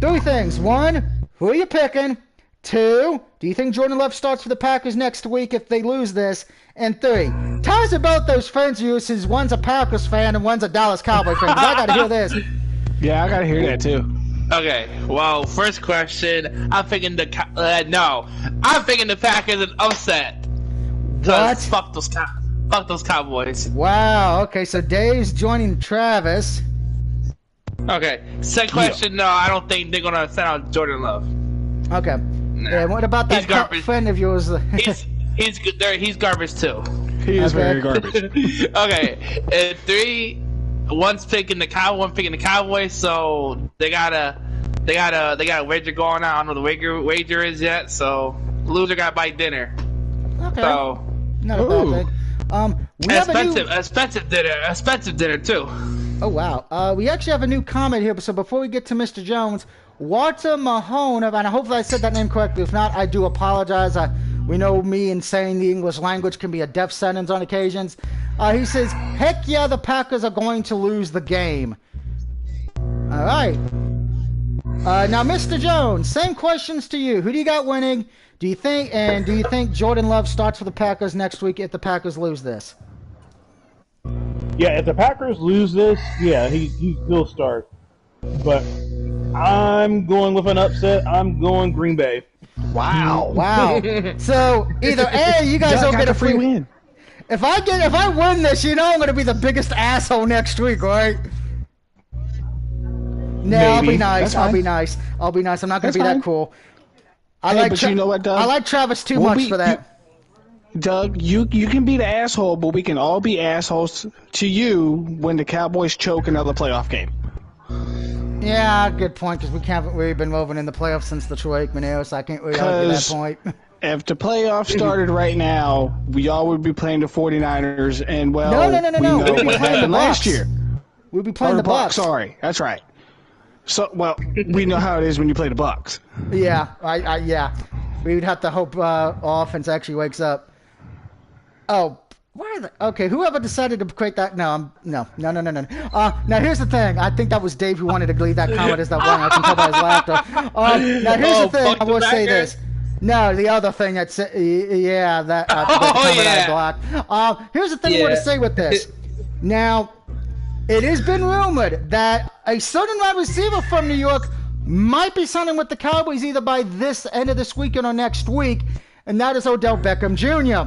3 things. 1, who are you picking? 2, do you think Jordan Love starts for the Packers next week if they lose this? And 3, tell us about those friends of yours who's one's a Packers fan and one's a Dallas Cowboy fan. Because I got to hear this. Yeah, I got to hear that too. Okay, well, first question, I'm thinking the Packers an upset. What? Fuck those Cowboys. Wow, okay, so Dave's joining Travis. Okay, second question, no, I don't think they're going to send out Jordan Love. Okay. Nah. And what about that friend of yours? He's good. He's garbage too. He is very garbage. Okay, and 3, one's picking the Cowboys, so they got a wager going on. I don't know what the wager is yet, so loser got to buy dinner. Okay. So not a bad thing. Expensive dinner too. Oh wow. We actually have a new comment here. So before we get to Mr. Jones, Walter Mahone, and hopefully I said that name correctly. If not, I do apologize. We know me and saying the English language can be a death sentence on occasions. He says, heck yeah, the Packers are going to lose the game. All right. Now, Mr. Jones, same questions to you. Who do you got winning? Do you think Jordan Love starts for the Packers next week if the Packers lose this? Yeah, if the Packers lose this, yeah, he'll start. But I'm going with an upset. I'm going Green Bay. Wow. So either A, you guys don't get a free win. If I win this, you know I'm going to be the biggest asshole next week, right? No, I'll be nice. I'm not going to be that cool. You know what, Doug? I like Travis too much for that. Doug, you can be the asshole, but we can all be assholes to you when the Cowboys choke another playoff game. Yeah, good point, because we haven't really been moving in the playoffs since the Troy Aikman era, so I can't really argue that point. If the playoffs started right now, we all would be playing the 49ers, and well, no. we know We'd be what playing happened the last Bucs. year. We'd be playing Or the Bucs. Sorry, that's right. So, well, we know how it is when you play the Bucs. Yeah, yeah. We would have to hope offense actually wakes up. Oh, okay, whoever decided to create that? No. Now here's the thing. I think that was Dave who wanted to leave that comment as that one. I can tell by his laughter. Now here's the thing. I will say this. No, the other thing that's that comment I blocked. Here's the thing I want to say with this. Now, it has been rumored that a certain wide receiver from New York might be signing with the Cowboys either by this end of this weekend or next week, and that is Odell Beckham Jr.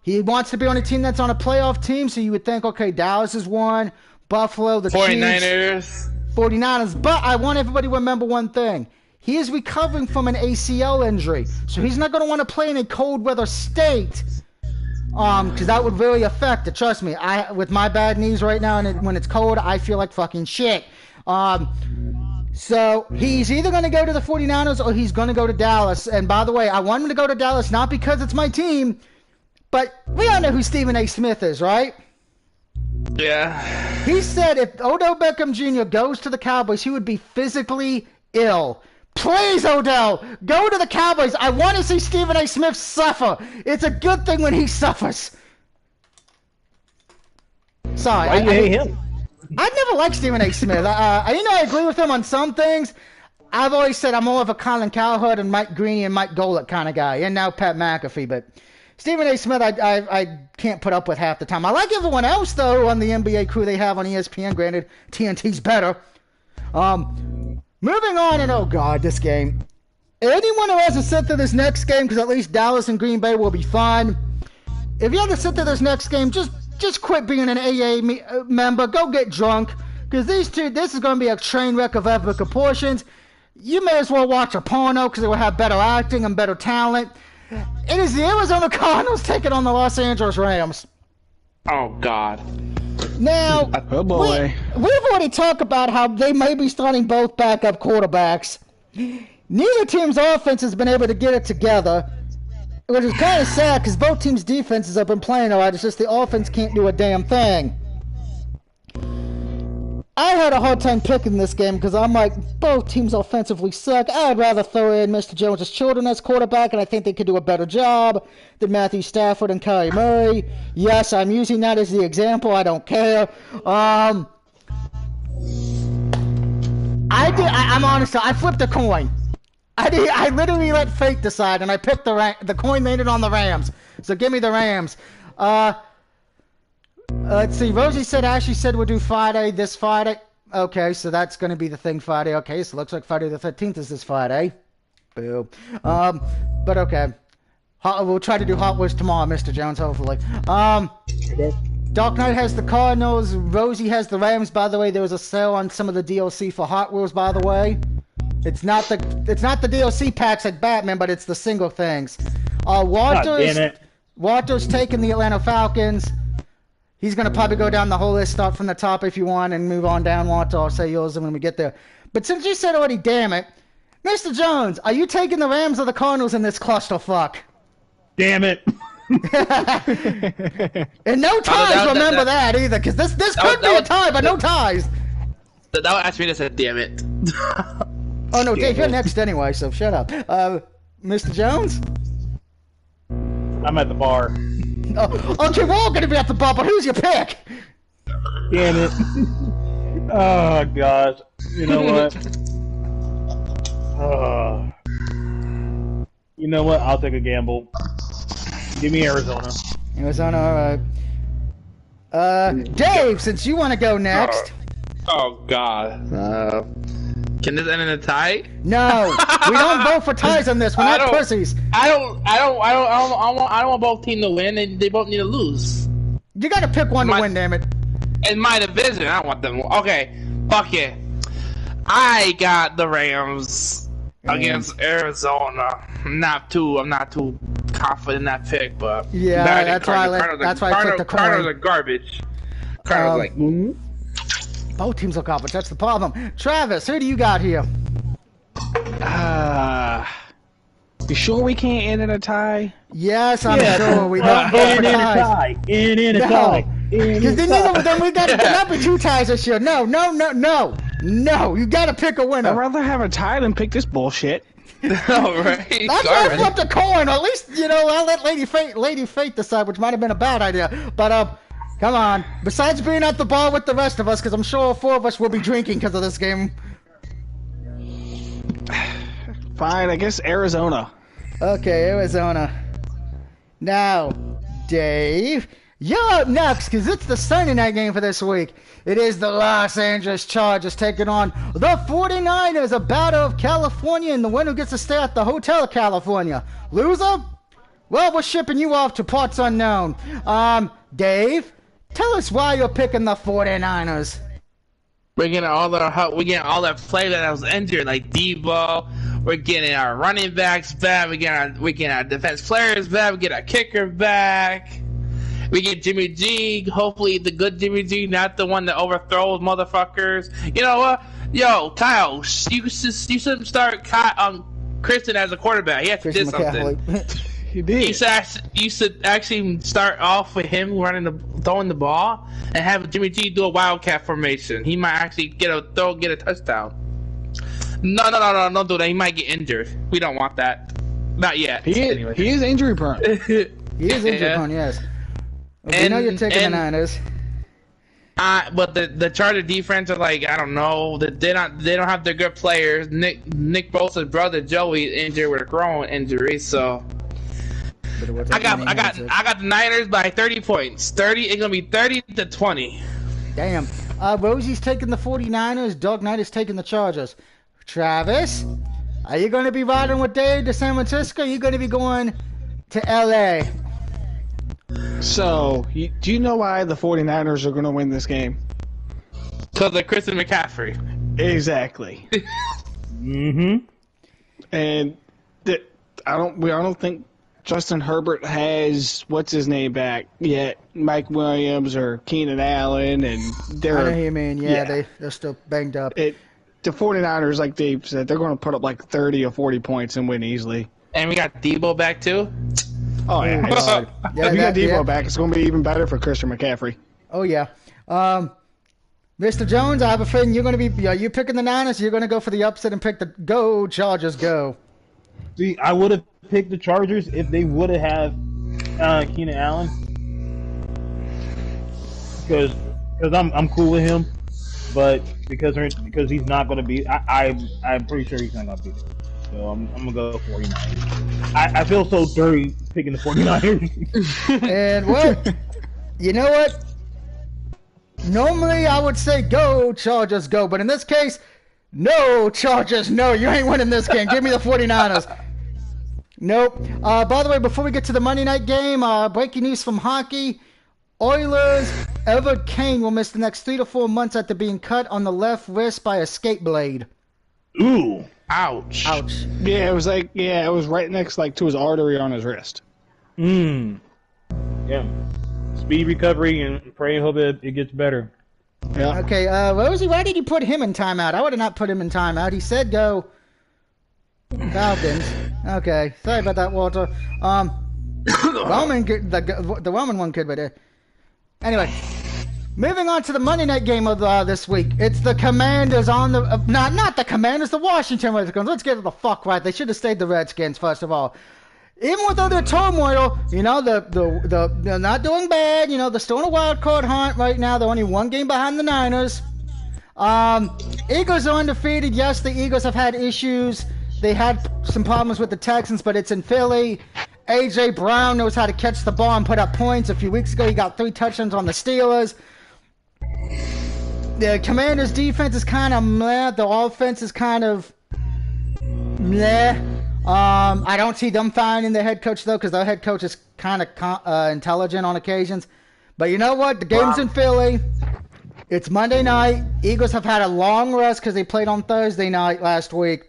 He wants to be on a team that's on a playoff team, so you would think, okay, Dallas is one, Buffalo, the 49ers. Chiefs, 49ers. But I want everybody to remember one thing. He is recovering from an ACL injury, so he's not going to want to play in a cold weather state, because that would really affect it. Trust me, with my bad knees right now, and when it's cold, I feel like fucking shit. So he's either going to go to the 49ers or he's going to go to Dallas. And by the way, I want him to go to Dallas not because it's my team, but we all know who Stephen A. Smith is, right? Yeah. He said if Odell Beckham Jr. goes to the Cowboys, he would be physically ill. Please, Odell, go to the Cowboys. I want to see Stephen A. Smith suffer. It's a good thing when he suffers. Sorry. Why do you hate him? I never liked Stephen A. Smith. I agree with him on some things. I've always said I'm more of a Colin Cowherd and Mike Greene and Mike Golick kind of guy, and now Pat McAfee. But Stephen A. Smith, I can't put up with half the time. I like everyone else, though, on the NBA crew they have on ESPN. Granted, TNT's better. Moving on, and oh god, this game. Anyone who hasn't sit through this next game, because at least Dallas and Green Bay will be fine. If you have to sit through this next game, just quit being an AA member. Go get drunk. Because this is going to be a train wreck of epic proportions. You may as well watch a porno because it will have better acting and better talent. It is the Arizona Cardinals taking on the Los Angeles Rams. Oh, God. Now, oh boy. We've already talked about how they may be starting both backup quarterbacks. Neither team's offense has been able to get it together, which is kind of sad because both teams' defenses have been playing all right. It's just the offense can't do a damn thing. I had a hard time picking this game because I'm like, both teams offensively suck. I'd rather throw in Mr. Jones' children as quarterback, and I think they could do a better job than Matthew Stafford and Kyler Murray. Yes, I'm using that as the example. I don't care. I'm honest. I flipped a coin. I literally let fate decide, and I picked the coin landed on the Rams. So give me the Rams. Let's see. Rosie said Ashley said we'll do Friday this Friday. Okay, so that's going to be the thing Friday. Okay, so it looks like Friday the 13th is this Friday. Boo. But okay. We'll try to do Hot Wheels tomorrow, Mr. Jones, hopefully. Dark Knight has the Cardinals. Rosie has the Rams. By the way, there was a sale on some of the DLC for Hot Wheels, by the way. It's not the DLC packs like Batman, but it's the single things. Walter's taking the Atlanta Falcons. He's going to probably go down the whole list, start from the top if you want, and move on down, Walter. I'll say yours when we get there. But since you said already, damn it, Mr. Jones, are you taking the Rams or the Cardinals in this clusterfuck? Damn it. And no ties, remember that either, because this could be a tie, but no ties. That would ask me to say, damn it. Oh, no, Dave, you're next anyway, so shut up. Mr. Jones? I'm at the bar. Oh, okay, we're all going to be at the bar, but who's your pick? Damn it. Oh, gosh. You know what? You know what? I'll take a gamble. Give me Arizona. Arizona, alright. Dave, since you want to go next. Oh, God. Can this end in a tie? No, we don't vote for ties on this. We're not pussies. I don't want both teams to win, and they both need to lose. You got to pick one to win, damn it. In my division, I don't want them. Okay, fuck it. I got the Rams against Arizona. I'm not too confident in that pick, but yeah, that's why I flipped the coin. Cardinals are garbage. Cardinals Both teams look awful. That's the problem. Travis, who do you got here? You sure we can't end in a tie? Yes, I'm sure we don't go for ties. In a tie. Because then we got to not be 2 ties this year. No. You got to pick a winner. I'd rather have a tie than pick this bullshit. All right. That's why I flipped a coin. Or at least, I'll let Lady Fate decide, which might have been a bad idea. But, come on. Besides being at the bar with the rest of us, because I'm sure 4 of us will be drinking because of this game. Fine, I guess Arizona. Okay, Arizona. Now, Dave, you're up next because it's the Sunday night game for this week. It is the Los Angeles Chargers taking on the 49ers, a battle of California, and the winner gets to stay at the Hotel California. Loser? Well, we're shipping you off to parts unknown. Dave, tell us why you're picking the 49ers. We're getting all that play that was injured, like Debo. We're getting our running backs back. We're getting our defense players back. We get our kicker back. We get Jimmy G. Hopefully, the good Jimmy G, not the one that overthrows motherfuckers. You know what? Yo, Kyle, you should start Kristen as a quarterback. He has to do something. He did. You should actually start off with him throwing the ball and have Jimmy G do a wildcat formation. He might actually get a touchdown. No, don't do that. He might get injured. We don't want that. Not yet. He is injury prone. He is injury prone, yes. Well, you're taking the Niners. But the Charger defense are like, I don't know. They don't have their good players. Nick Bosa's brother Joey is injured with a groin injury, so I got the Niners by 30 points. It's gonna be 30-20. Damn. Rosie's taking the 49ers. Dog Knight is taking the Chargers. Travis, are you going to be riding with Dave to San Francisco? Or are you going to be going to LA? So, do you know why the 49ers are going to win this game? Because of Christian McCaffrey. Exactly. Mm-hmm. And I don't think Justin Herbert has what's his name back yet. Mike Williams or Keenan Allen, and I know who you mean. Yeah. They're still banged up. The 49ers, like Dave said, they're going to put up like 30 or 40 points and win easily. And we got Debo back too. Oh yeah. If you got Debo back, it's going to be even better for Christian McCaffrey. Oh yeah. Mr. Jones, I have a feeling you're going to be. Are you picking the Niners? You're going to go for the upset and pick the go Chargers go. See, I would have picked the Chargers if they would have Keenan Allen, because I'm cool with him, but because he's not going to be, I'm pretty sure he's not going to be there. So I'm going to go 49ers. I feel so dirty picking the 49ers. And well, you know what? Normally I would say go Chargers go, but in this case, no Chargers no. You ain't winning this game. Give me the 49ers. Nope. By the way, before we get to the Monday night game, breaking news from hockey. Oilers' Everett Kane will miss the next 3 to 4 months after being cut on the left wrist by a skate blade. Ooh. Ouch. Yeah, it was right next to his artery on his wrist. Yeah. Speedy recovery and pray and hope it gets better. Yeah. Okay, Rosie, why did you put him in timeout? I would have not put him in timeout. He said go Falcons. Okay, sorry about that, Walter. The Roman one could, but anyway, moving on to the Monday night game of this week. It's the Commanders on the not the Commanders, the Washington Redskins. Let's get it the fuck right. They should have stayed the Redskins first of all. Even with all their turmoil, they're not doing bad. They're still in a wild card hunt right now. They're only 1 game behind the Niners. Eagles are undefeated. Yes, the Eagles have had issues. They had some problems with the Texans, but it's in Philly. A.J. Brown knows how to catch the ball and put up points. A few weeks ago, he got 3 touchdowns on the Steelers. The Commanders' defense is kind of meh. The offense is kind of meh. I don't see them finding their head coach, though, because their head coach is kind of intelligent on occasions. But you know what? The game's in Philly. It's Monday night. Eagles have had a long rest because they played on Thursday night last week.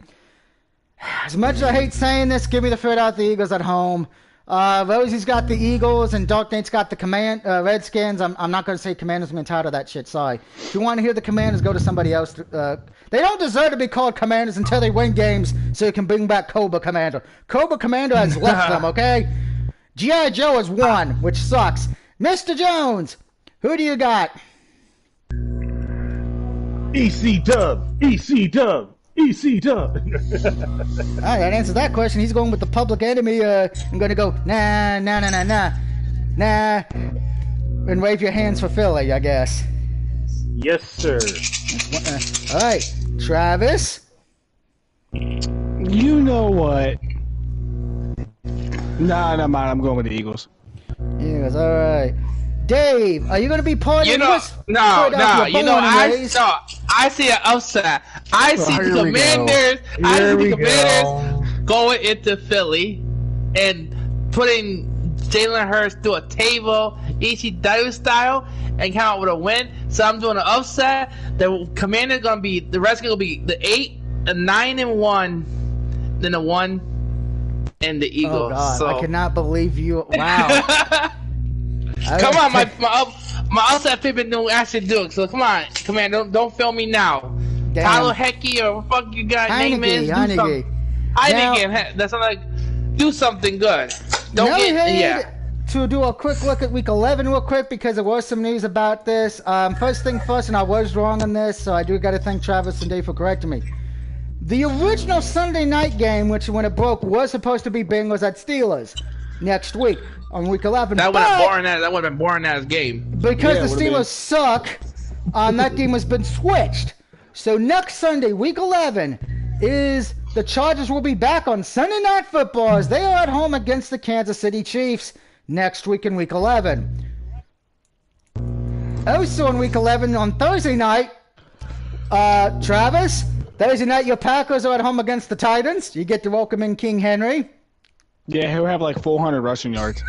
As much as I hate saying this, give me the Philadelphia Eagles at home. Rosie's got the Eagles, and Dark Nate's got the Redskins. I'm not going to say Commanders. I'm tired of that shit. Sorry. If you want to hear the Commanders, go to somebody else. They don't deserve to be called Commanders until they win games, so you can bring back Cobra Commander. Cobra Commander has left them, okay? G.I. Joe has won, which sucks. Mr. Jones, who do you got? EC Dub, EC Dub, EC Dub. All right, that answers that question. He's going with the Public Enemy. I'm going to go nah, and wave your hands for Philly, I guess. Yes, sir. All right, Travis. You know what? Nah, never mind. I'm going with the Eagles. Eagles, all right. Dave, are you going to be part of this? No. I see an upset. I see the Commanders. Going into Philly and putting Jalen Hurts through a table, ECW style, and come out with a win. So I'm doing an upset. The Commanders going to be the Redskins will be the 9-1, then the 1. And the Eagles. Oh God, so. I cannot believe you! Wow. Come on, my upset people don't actually do it. So come on, don't fail me now. Damn. Tyler Hecky or what fuck you got name is. Heineke. That's not like do something good. Don't to do a quick look at Week 11 real quick because there was some news about this. First thing first, and I was wrong on this, so I do got to thank Travis and Dave for correcting me. The original Sunday night game, which when it broke, was supposed to be Bengals at Steelers next week on Week 11. That would have been boring as game. Because the Steelers suck, that game has been switched. So next Sunday, Week 11, is the Chargers will be back on Sunday Night Football as they are at home against the Kansas City Chiefs next week in Week 11. Also in Week 11 on Thursday night, Travis, Thursday night your Packers are at home against the Titans. You get to welcome in King Henry. Yeah, he'll have like 400 rushing yards.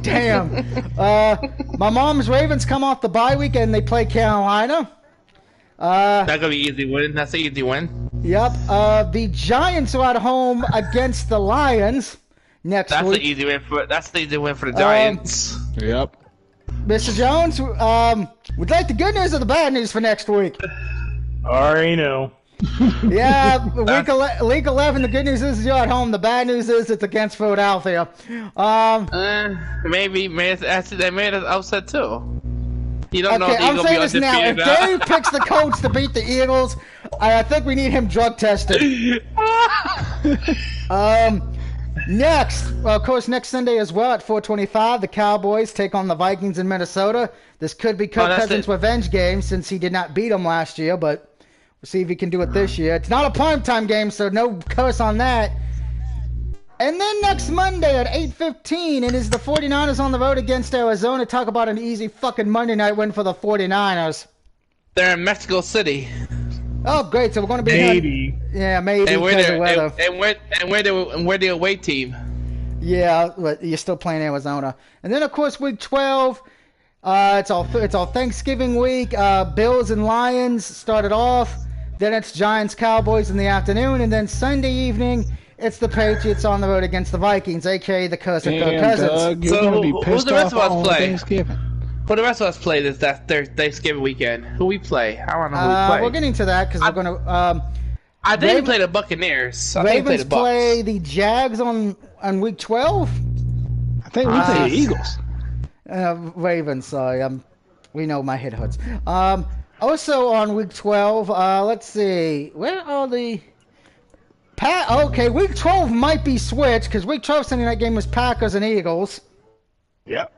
Damn. My mom's Ravens come off the bye week and they play Carolina. That's gonna be easy win. That's an easy win. Yep. The Giants are at home against the Lions next week. That's the easy win for the Giants. Yep. Mr. Jones, would you like the good news or the bad news for next week? Already know. Yeah, Week 11, the good news is you're at home. The bad news is it's against Philadelphia. Maybe they made us upset too. You don't know if I'm saying this now. If Dave picks the Colts to beat the Eagles, I think we need him drug tested. Next, of course, next Sunday as well at 4:25, the Cowboys take on the Vikings in Minnesota. This could be Kirk Cousins' revenge game since he did not beat them last year, but we'll see if he can do it this year. It's not a primetime game, so no curse on that. And then next Monday at 8:15, it is the 49ers on the road against Arizona. Talk about an easy fucking Monday night win for the 49ers. They're in Mexico City. Oh, great. So we're going to be... Maybe. Maybe because of weather. And we're the away team. Yeah, but you're still playing Arizona. And then, of course, Week 12... It's all Thanksgiving week. Bills and Lions started off. Then it's Giants Cowboys in the afternoon, and then Sunday evening it's the Patriots on the road against the Vikings, aka the curse of Kirk Cousins. Doug, you're gonna be pissed the rest off of us on play? Thanksgiving. Who the rest of us play this Thanksgiving weekend? Who we play? I don't know who we play. We're getting to that because we're gonna. I think we play the Buccaneers. Ravens play the Jags on Week 12. I think we play the Eagles. Ravens, sorry. We know my head hurts. Also on Week 12, let's see. Where are the... Okay, Week 12 might be switched, because Week 12 Sunday night game was Packers and Eagles. Yep.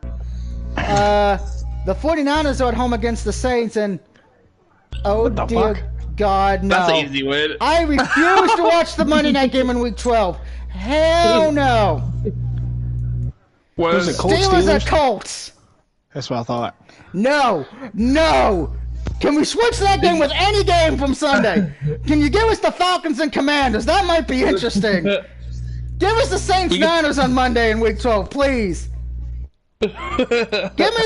The 49ers are at home against the Saints, and... Oh, dear fuck? God, no. That's an easy win. I refuse to watch the Monday night game in Week 12. Hell no. Was it Colts? Steelers are Colts. That's what I thought. No. Can we switch that game with any game from Sunday? Can you give us the Falcons and Commanders? That might be interesting. Give us the Saints Niners on Monday in Week 12, please. Give me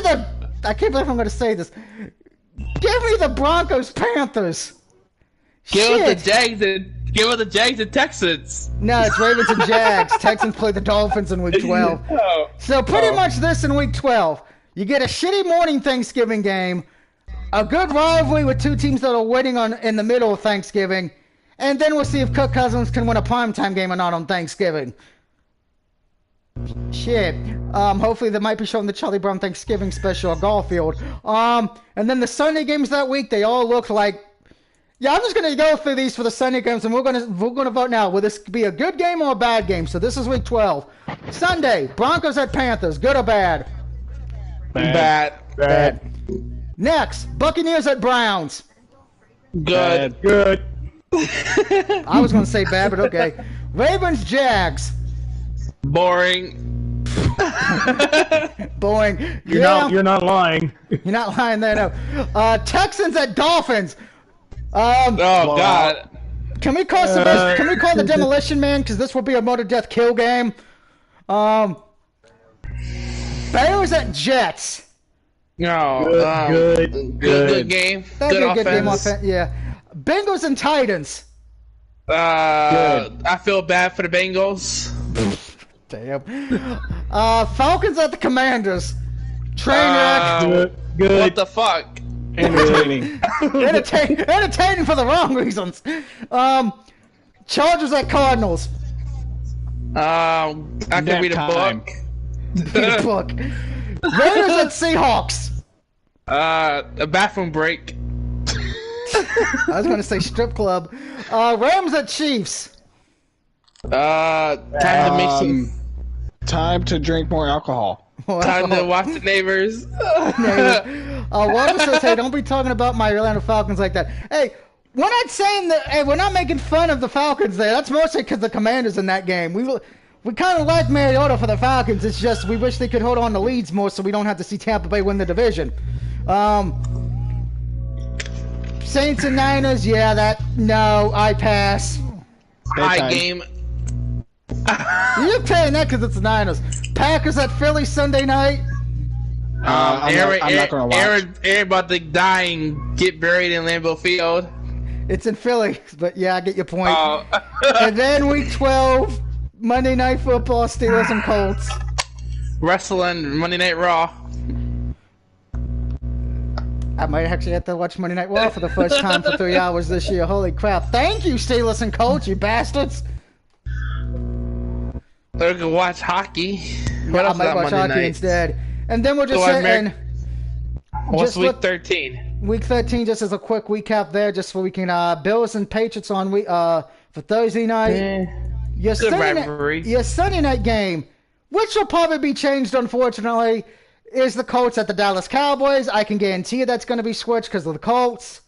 the... I can't believe I'm going to say this. Give me the Broncos Panthers. Give us the Jags and Give it the Jags and Texans. No, it's Ravens and Jags. Texans play the Dolphins in Week 12. So pretty much this in Week 12. You get a shitty morning Thanksgiving game, a good rivalry with two teams that are winning in the middle of Thanksgiving, and then we'll see if Kirk Cousins can win a primetime game or not on Thanksgiving. Shit. Hopefully they might be showing the Charlie Brown Thanksgiving special at Garfield. And then the Sunday games that week, they all look like. Yeah, I'm just gonna go through these for the Sunday games, and we're gonna vote now. Will this be a good game or a bad game? So this is Week 12. Sunday, Broncos at Panthers. Good or bad? Bad. Next, Buccaneers at Browns. Good. I was gonna say bad, but okay. Ravens Jags. Boring. Boring. You're not lying. You're not lying there, no. Texans at Dolphins. God. Can we call the Demolition Man? Because this will be a murder death kill game. Bears at Jets. No. Good game. That'd Good be a offense. good game offense. Yeah. Bengals and Titans. I feel bad for the Bengals. Damn. Falcons at the Commanders. Train wreck. Good. What the fuck? Entertaining. Entertaining for the wrong reasons. Chargers at Cardinals. I can read a book. Read a book. Raiders at Seahawks. A bathroom break. I was going to say strip club. Rams at Chiefs. Time to make some. Time to drink more alcohol. Time to watch the neighbors. Walter says, "Hey, don't be talking about my Atlanta Falcons like that." Hey, we're not saying that. Hey, we're not making fun of the Falcons there. That's mostly because the Commanders in that game. We kind of like Mariota for the Falcons. It's just we wish they could hold on to leads more, so we don't have to see Tampa Bay win the division. Saints and Niners, no, I pass. High game. You're paying that because it's the Niners. Packers at Philly Sunday night. I'm not gonna watch. Aaron about to die and get buried in Lambeau Field. It's in Philly, but yeah, I get your point. And then Week 12, Monday Night Football, Steelers and Colts. Wrestling Monday Night Raw. I might actually have to watch Monday Night Raw for the first time for 3 hours this year. Holy crap. Thank you, Steelers and Colts, you bastards. Or we can watch hockey. What I else might on watch Monday hockey nights? instead. And then we'll just So say, What's just week look- 13? Week 13, just as a quick recap there, just so we can Bills and Patriots on for Thursday night. Your good Sunday rivalry. Your Sunday night game, which will probably be changed, unfortunately, is the Colts at the Dallas Cowboys. I can guarantee you that's going to be switched because of the Colts.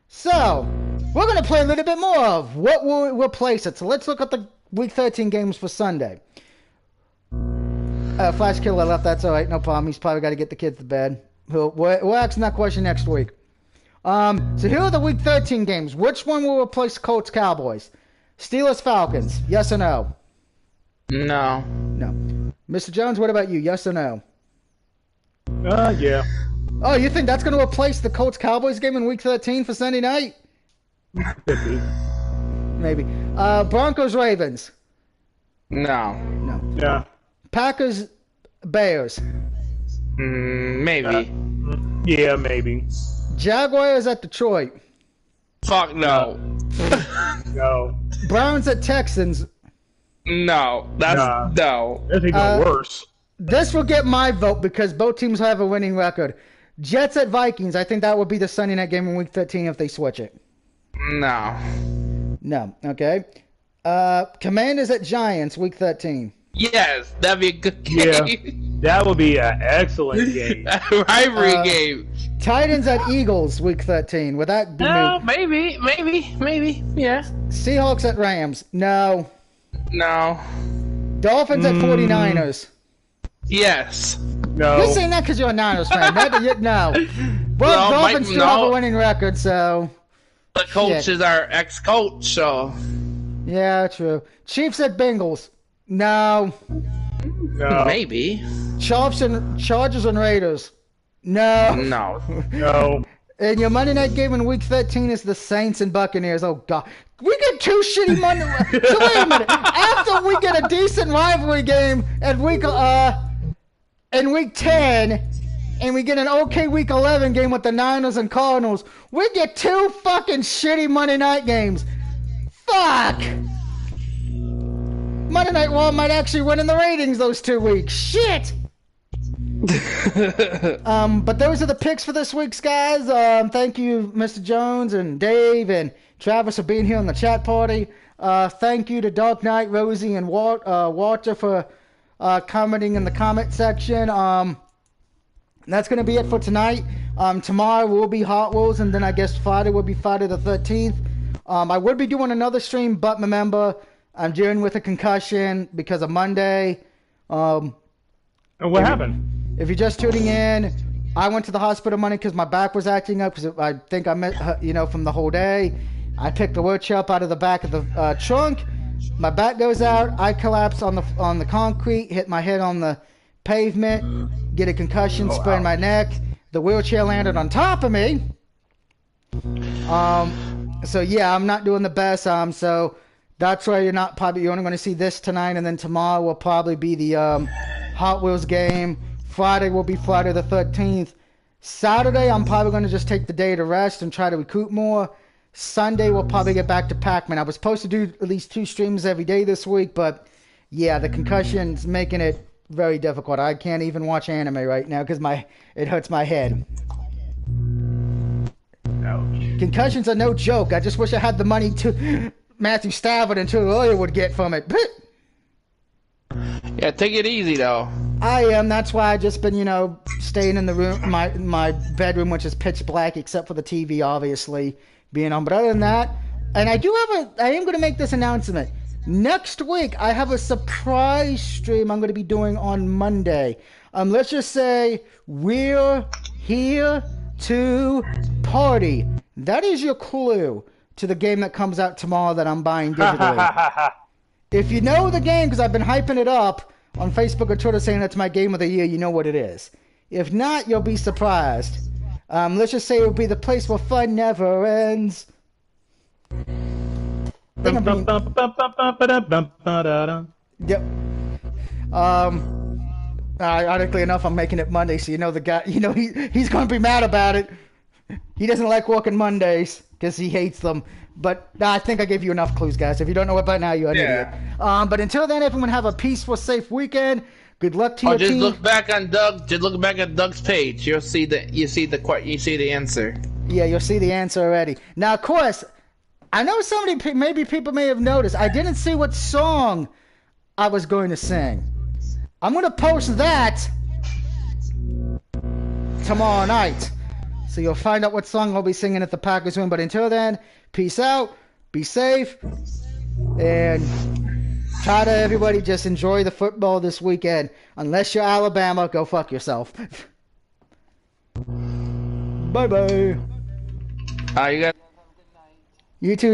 So, we're going to play a little bit more of what will replace it. So let's look at the Week 13 games for Sunday. Flash Killer left, that's alright, no problem. He's probably got to get the kids to bed. We'll ask that question next week. So here are the Week 13 games. Which one will replace Colts Cowboys? Steelers Falcons, yes or no? No. No. Mr. Jones, what about you? Yes or no? Yeah. Oh, you think that's going to replace the Colts Cowboys game in Week 13 for Sunday night? Could be. Maybe. Broncos Ravens. No. No. Yeah. Packers Bears. Maybe. Yeah, maybe. Jaguars at Detroit. Fuck no. No. Browns at Texans. No. That's Nah. no. That's even worse. This will get my vote because both teams have a winning record. Jets at Vikings. I think that would be the Sunday night game in Week 13 if they switch it. No. No. Okay. Commanders at Giants, Week 13. Yes, that'd be a good game. Yeah. That would be an excellent game. Rivalry game. Titans at Eagles, Week 13. Would that be No, moved? maybe. Yeah. Seahawks at Rams. No. No. Dolphins at 49ers. Yes. No. You're saying that because you're a Niners fan. No. Well, No, Dolphins Mike, still have a no. winning record, so... The coach Shit. is our ex-coach, so. Yeah, true. Chiefs at Bengals. No. No. Maybe. Chargers and Raiders. No. No. No. And your Monday night game in Week 13 is the Saints and Buccaneers. Oh, God. We get two shitty Monday... So wait a minute. After we get a decent rivalry game in Week 10, and we get an okay Week 11 game with the Niners and Cardinals, we get two fucking shitty Monday night games. Fuck! Monday Night Raw might actually win in the ratings those 2 weeks. Shit! But those are the picks for this week's guys. Thank you, Mr. Jones and Dave and Travis for being here on the chat party. Thank you to Dark Knight, Rosie, and Walter for commenting in the comment section. That's going to be it for tonight. Tomorrow will be Hot Wheels, and then I guess Friday will be Friday the 13th. I would be doing another stream, but remember, I'm dealing with a concussion because of Monday. What happened? If you're just tuning in, I went to the hospital Monday because my back was acting up because I think I met, from the whole day. I picked the wheelchair up out of the back of the trunk. My back goes out. I collapse on the concrete, hit my head on the pavement, get a concussion, sprain my neck. The wheelchair landed on top of me. So yeah, I'm not doing the best. So that's why you're only going to see this tonight, and then tomorrow will probably be the Hot Wheels game. Friday will be Friday the 13th. Saturday, I'm probably going to just take the day to rest and try to recoup more. Sunday, we'll probably get back to Pac-Man. I was supposed to do at least 2 streams every day this week, but yeah, the concussion's making it very difficult. I can't even watch anime right now because it hurts my head. Ouch. Concussions are no joke. I just wish I had the money to Matthew Stafford and Tulio Ilya would get from it. Yeah, take it easy though. I am. That's why I just been, staying in the room, my bedroom, which is pitch black, except for the TV, obviously being on. But other than that, and I am going to make this announcement. Next week, I have a surprise stream I'm going to be doing on Monday. Let's just say we're here to party. That is your clue to the game that comes out tomorrow that I'm buying digitally. If you know the game, because I've been hyping it up on Facebook or Twitter saying it's my game of the year, you know what it is. If not, you'll be surprised. Let's just say it will be the place where fun never ends. Yep. Ironically enough, I'm making it Monday, so the guy, he's going to be mad about it. He doesn't like working Mondays because he hates them. But I think I gave you enough clues, guys. If you don't know it by now, you're an idiot. But until then, everyone have a peaceful, safe weekend. Good luck to your team. Just look back on Doug. Just look back at Doug's page. You'll see the answer. Yeah, you'll see the answer already. Now, of course, I know maybe people may have noticed. I didn't see what song I was going to sing. I'm going to post that tomorrow night. So you'll find out what song I'll be singing at the Packers room. But until then, peace out, be safe, and try to everybody just enjoy the football this weekend. Unless you're Alabama, go fuck yourself. Bye-bye. You got. You too, Dave.